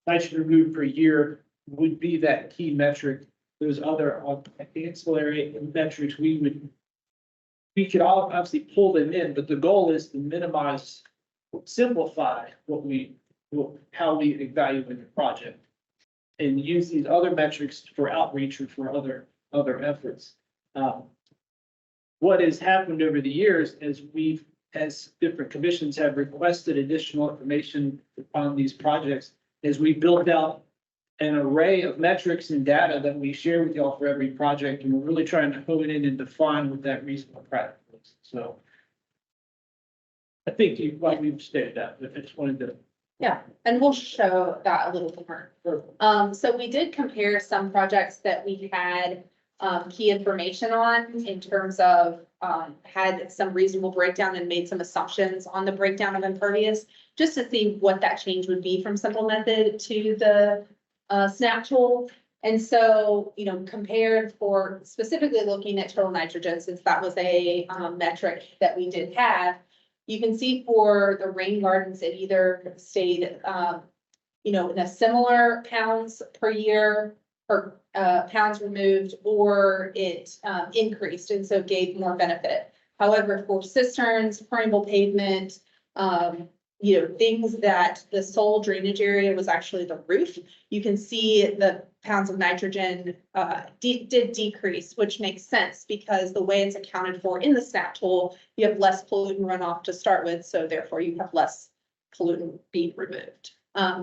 nitrogen removed per year would be that key metric. There's other ancillary metrics we could all obviously pull them in, but the goal is to minimize, simplify how we evaluate the project and use these other metrics for outreach or for other efforts. What has happened over the years as different commissions have requested additional information on these projects, is we built out an array of metrics and data that we share with y'all for every project, and we're really trying to hone in and define what that reasonable practice is. So I think we've stated that, but I just wanted to. Yeah, and we'll show that a little more. So we did compare some projects that we had key information on in terms of had some reasonable breakdown and made some assumptions on the breakdown of impervious, just to see what that change would be from simple method to the SNAP tool. And so, compared for specifically looking at total nitrogen, since that was a metric that we did have, you can see for the rain gardens, it either stayed, in a similar pounds per year or pounds removed, or it increased and so gave more benefit. However, for cisterns, permeable pavement, things that the sole drainage area was actually the roof, you can see the pounds of nitrogen did decrease, which makes sense because the way it's accounted for in the SNAP tool, you have less pollutant runoff to start with, so therefore you have less pollutant being removed.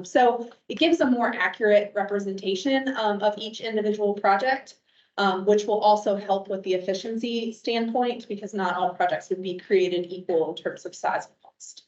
So it gives a more accurate representation of each individual project, which will also help with the efficiency standpoint, because not all projects would be created equal in terms of size and cost.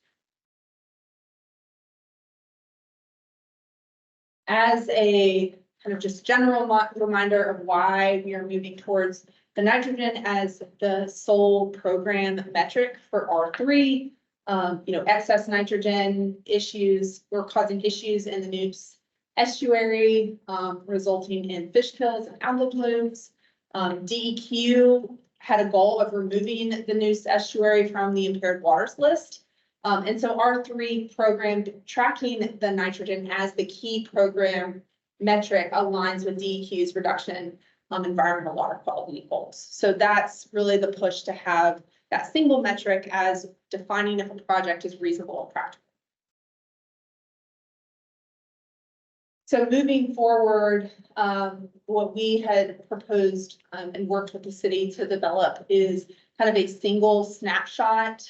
As a kind of just general reminder of why we are moving towards the nitrogen as the sole program metric for R3. Excess nitrogen issues were causing issues in the Neuse estuary, resulting in fish kills and algal blooms. DEQ had a goal of removing the Neuse estuary from the impaired waters list. And so R3 program tracking the nitrogen as the key program metric aligns with DEQ's reduction environmental water quality goals. So that's really the push to have that single metric as defining if a project is reasonable and practical. So moving forward, what we had proposed and worked with the city to develop is kind of a single snapshot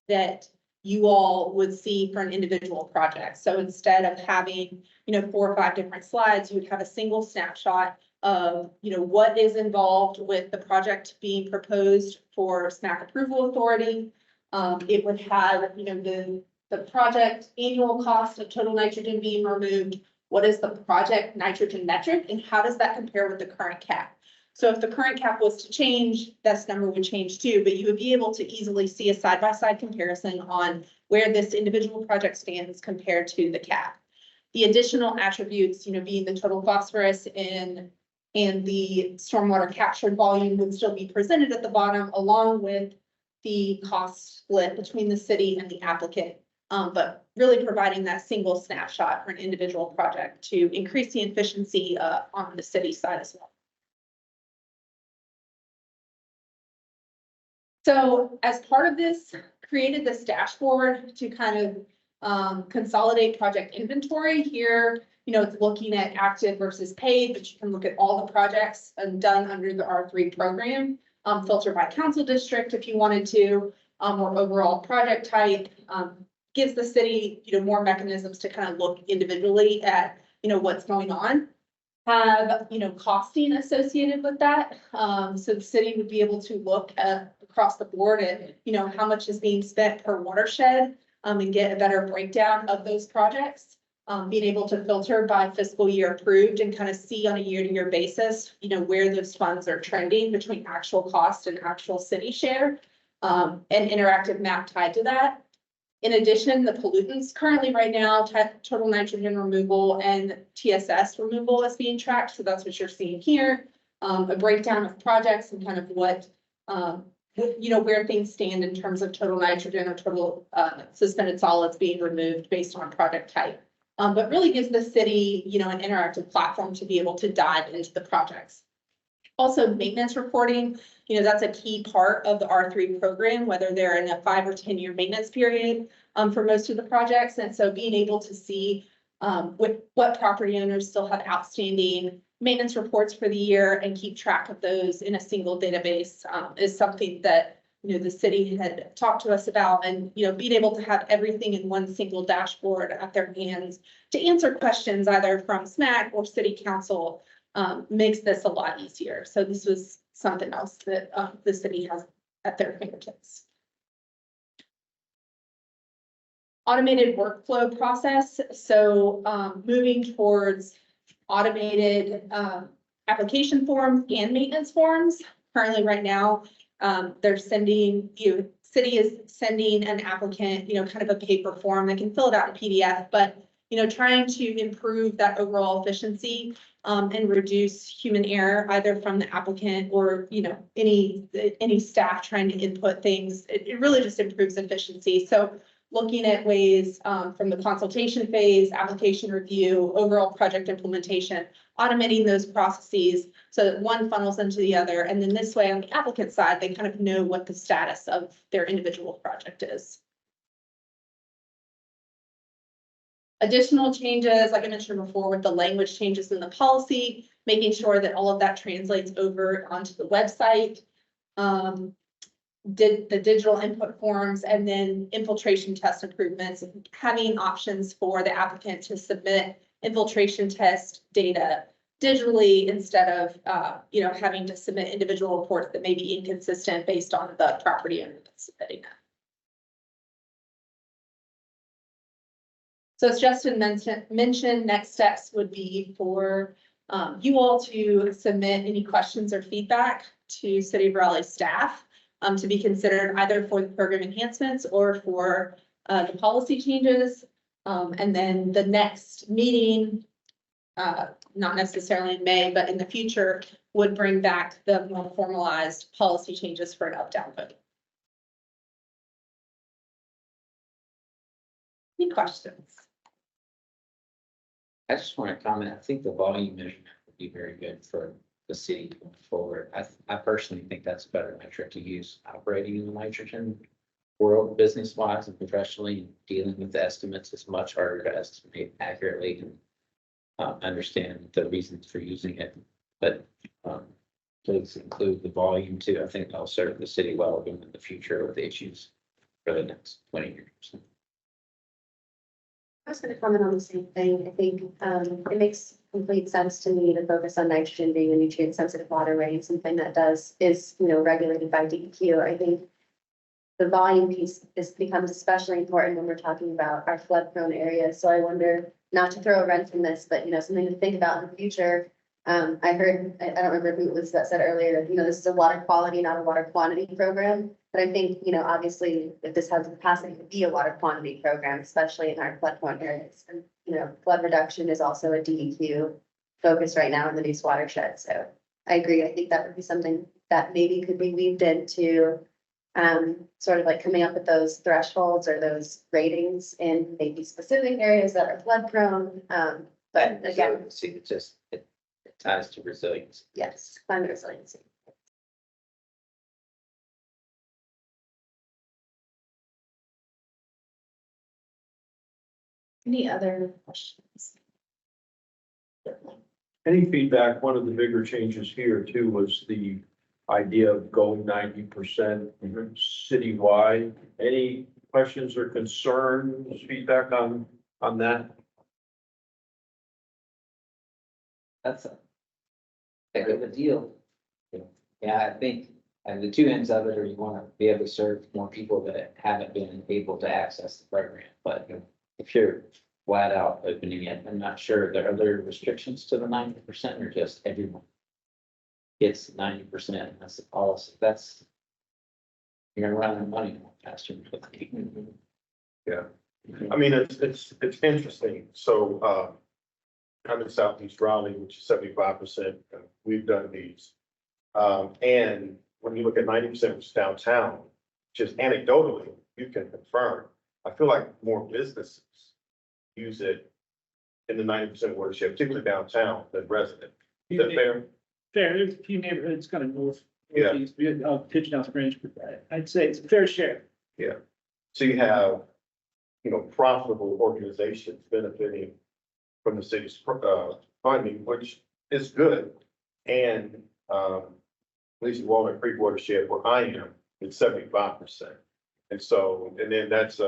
that you all would see for an individual project. So instead of having, 4 or 5 different slides, you would have a single snapshot of, what is involved with the project being proposed for SMAC approval authority. It would have, the project annual cost of total nitrogen being removed. What is the project nitrogen metric and how does that compare with the current cap? So if the current cap was to change, this number would change too, but you would be able to easily see a side-by-side comparison on where this individual project stands compared to the cap. The additional attributes, being the total phosphorus and the stormwater captured volume would still be presented at the bottom along with the cost split between the city and the applicant. But really providing that single snapshot for an individual project to increase the efficiency on the city side as well. So as part of this, created this dashboard to kind of consolidate project inventory here. It's looking at active versus paid, but you can look at all the projects done under the R3 program, filter by council district if you wanted to, or overall project type. Gives the city, more mechanisms to kind of look individually at, what's going on. Have, costing associated with that. So the city would be able to look at across the board at, how much is being spent per watershed, and get a better breakdown of those projects. Being able to filter by fiscal year approved and kind of see on a year-to-year basis, where those funds are trending between actual cost and actual city share, and interactive map tied to that. In addition, the pollutants currently right now, total nitrogen removal and TSS removal is being tracked. So that's what you're seeing here. A breakdown of projects and kind of what, where things stand in terms of total nitrogen or total suspended solids being removed based on project type. But really gives the city, an interactive platform to be able to dive into the projects. Also maintenance reporting, that's a key part of the R3 program, whether they're in a 5 or 10 year maintenance period for most of the projects. And so being able to see what property owners still have outstanding maintenance reports for the year and keep track of those in a single database is something that, the city had talked to us about, and, being able to have everything in one single dashboard at their hands to answer questions either from SMAC or city council makes this a lot easier. So this was something else that the city has at their fingertips. Automated workflow process. So moving towards automated application forms and maintenance forms. Currently right now, they're sending city is sending an applicant, kind of a paper form. They can fill it out in PDF, but, trying to improve that overall efficiency and reduce human error, either from the applicant or, any staff trying to input things. It really just improves efficiency. So looking at ways from the consultation phase, application review, overall project implementation, automating those processes so that one funnels into the other. And then this way on the applicant side, they kind of know what the status of their individual project is. Additional changes, like I mentioned before, with the language changes in the policy, making sure that all of that translates over onto the website. Did the digital input forms and then infiltration test improvements, having options for the applicant to submit infiltration test data digitally instead of, having to submit individual reports that may be inconsistent based on the property owner that's submitting them. So as Justin mentioned, next steps would be for you all to submit any questions or feedback to City of Raleigh staff to be considered either for the program enhancements or for the policy changes. And then the next meeting, not necessarily in May, but in the future, would bring back the more formalized policy changes for an up-down vote. Any questions? I just want to comment, I think the volume measurement would be very good for the city going forward. I personally think that's a better metric to use operating in the nitrogen world, business wise and professionally. Dealing with the estimates is much harder to estimate accurately and understand the reasons for using it. But please include the volume too. I think that'll serve the city well in the future with the issues for the next 20 years. I was gonna comment on the same thing. I think, it makes complete sense to me to focus on nitrogen being a nutrient sensitive waterway and something that is, regulated by DEQ. I think the volume piece becomes especially important when we're talking about our flood prone areas. So I wonder, not to throw a wrench in this, but, something to think about in the future. I heard, I don't remember who it was that said earlier, this is a water quality, not a water quantity program. But I think, obviously, if this has the capacity to be a water quantity program, especially in our flood prone areas, and, flood reduction is also a DEQ focus right now in the Neuse watershed. So I agree. I think that would be something that maybe could be weaved into sort of like coming up with those thresholds or those ratings in maybe specific areas that are flood prone. But again, See, it ties to resilience. yes, climate resiliency. Any other questions? Any feedback? One of the bigger changes here too was the idea of going 90% citywide. Any questions or concerns, feedback on that? That's a heck of a deal. Yeah, I think, and the two ends of it are you want to be able to serve more people that haven't been able to access the program. But if you're flat out opening it, I'm not sure, are there restrictions to the 90% or just everyone gets 90%? That's the policy. That's, you're gonna run out of money faster. Yeah, I mean, it's interesting. So, I'm in Southeast Raleigh, which is 75%. We've done these. And when you look at 90%, which is downtown, just anecdotally, you can confirm, I feel like more businesses use it in the 90% watershed, particularly downtown, than resident. Is that fair? Fair, there's a few neighborhoods kind of Yeah. northeast, Pigeon House Branch, but I'd say it's a fair share. Yeah. So you have, profitable organizations benefiting from the city's funding, which is good. And at least Walnut Creek watershed where I am, it's 75%. And so, and then that's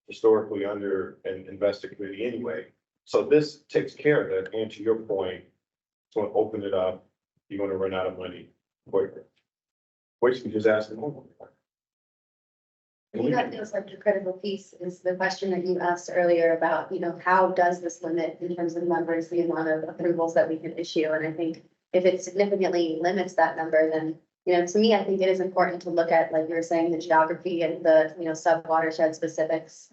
historically under an invested community anyway. So this takes care of that. And to your point, it's going to open it up. You're going to run out of money quicker. Which we just asked them. I think that feels like the critical piece is the question that you asked earlier about, how does this limit in terms of numbers, the amount of approvals that we can issue? And I think if it significantly limits that number, then, to me, I think it is important to look at, like you were saying, the geography and the, sub watershed specifics.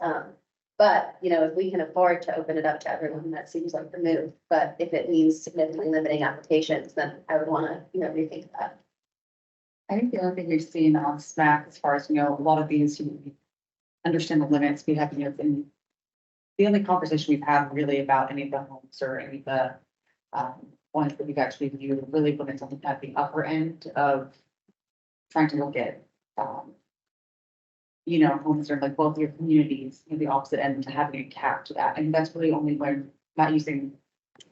But, if we can afford to open it up to everyone, that seems like the move. But if it means significantly limiting applications, then I would want to, rethink that. I think the other thing we've seen on SMAC, as far as, a lot of these, you understand the limits we have, and the only conversation we've had really about any of the homes or any of the ones that we've actually viewed really when it's at the upper end of trying to look at, homes that are like wealthier communities, the opposite end to having a cap to that. And that's really only when, not using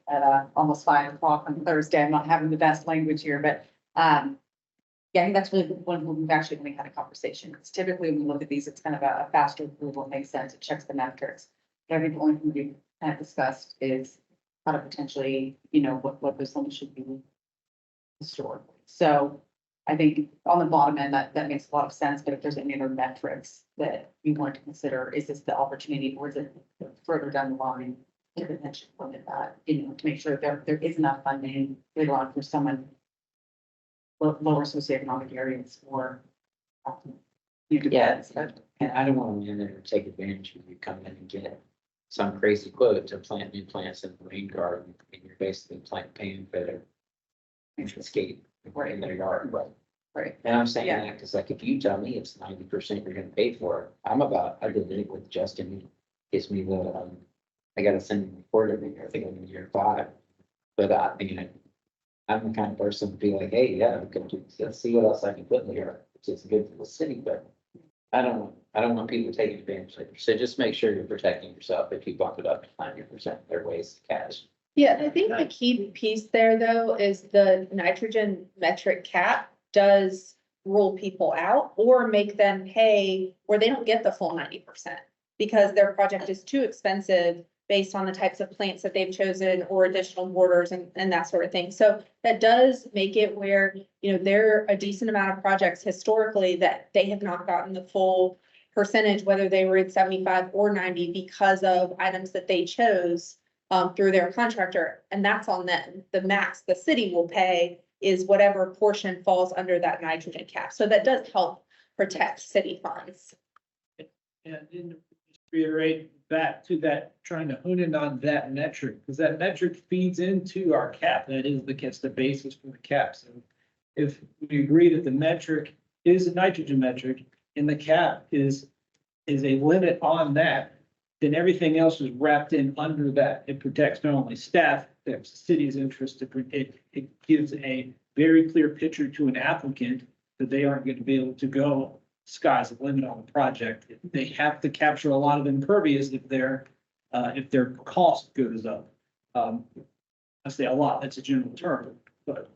at almost 5 o'clock on Thursday, I'm not having the best language here, but yeah, I think that's really when we've actually only had a conversation. Because typically when we look at these, it's kind of a faster approval, it makes sense, it checks the metrics. But I think the only thing we've kind of discussed is how to potentially, what those limits should be historically. So I think on the bottom end, that makes a lot of sense, but if there's any other metrics that you want to consider, is this the opportunity or is it further down the line to potentially look at that, to make sure there is enough funding later on for someone lower socioeconomic areas or Yeah, and I don't want to in there to take advantage of you come in and get some crazy quote to plant new plants in the rain garden, and you're basically paying for their skate right in their yard. Right. And I'm saying Yeah. that because like, if you tell me it's 90% you're gonna pay for it, I did it with Justin, he gives me the, I gotta send him a report every year, I think I'm in year 5. But I'm the kind of person to be like, hey, yeah, we can do, let's see what else I can put in here, which is good for the city, but I don't want people taking advantage of it. So just make sure you're protecting yourself if you bump it up to 90%, there are ways to catch. Yeah, I think the key piece there, though, is the nitrogen metric cap does rule people out or make them pay where they don't get the full 90% because their project is too expensive based on the types of plants that they've chosen or additional borders and that sort of thing. So that does make it where, there are a decent amount of projects historically that they have not gotten the full percentage, whether they were at 75 or 90 because of items that they chose through their contractor, and that's on them. The max the city will pay is whatever portion falls under that nitrogen cap. So that does help protect city funds. And then just reiterate back to that, trying to hone in on that metric, because that metric feeds into our cap. That is the basis for the cap. So if we agree that the metric is a nitrogen metric and the cap is a limit on that, then everything else is wrapped in under that. It protects not only staff, the city's interest, it gives a very clear picture to an applicant that they aren't going to be able to go sky's the limit on the project. They have to capture a lot of impervious if their cost goes up. I say a lot, that's a general term, but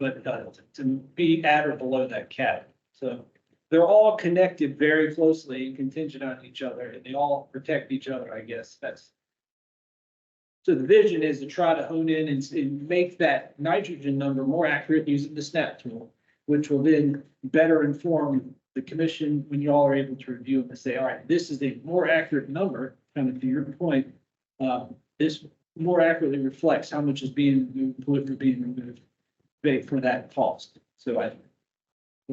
to be at or below that cap. So they're all connected very closely and contingent on each other, and they all protect each other, I guess. So the vision is to try to hone in and make that nitrogen number more accurate using the SNAP tool, which will then better inform the commission when you all are able to review them and say, all right, this is a more accurate number, kind of to your point. This more accurately reflects how much is being removed, for that cost. So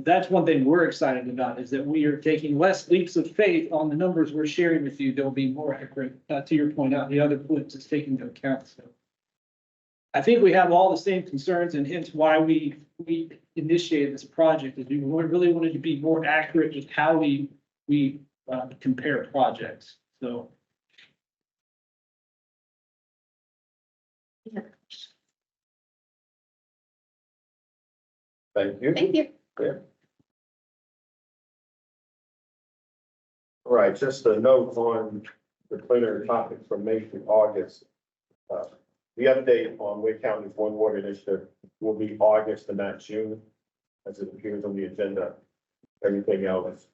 that's one thing we're excited about, is that we are taking less leaps of faith on the numbers we're sharing with you. They'll be more accurate, to your point out, the other points is taking into account. So I think we have all the same concerns, and hence why we initiated this project, is we really wanted to be more accurate with how we compare projects. So. Thank you. Thank you. Yeah. All right, just a note on the plenary topic from May through August. The update on Wake County's One Water Initiative will be August and not June, as it appears on the agenda. Everything else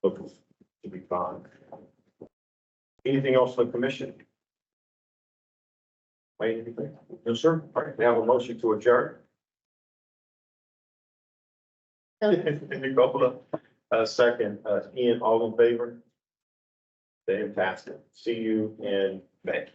looks to be fine. Anything else from the commission? Wait, anything? No, sir. All right, we have a motion to adjourn. Nicola, second, Ian, all in favor? Fantastic. See you in May.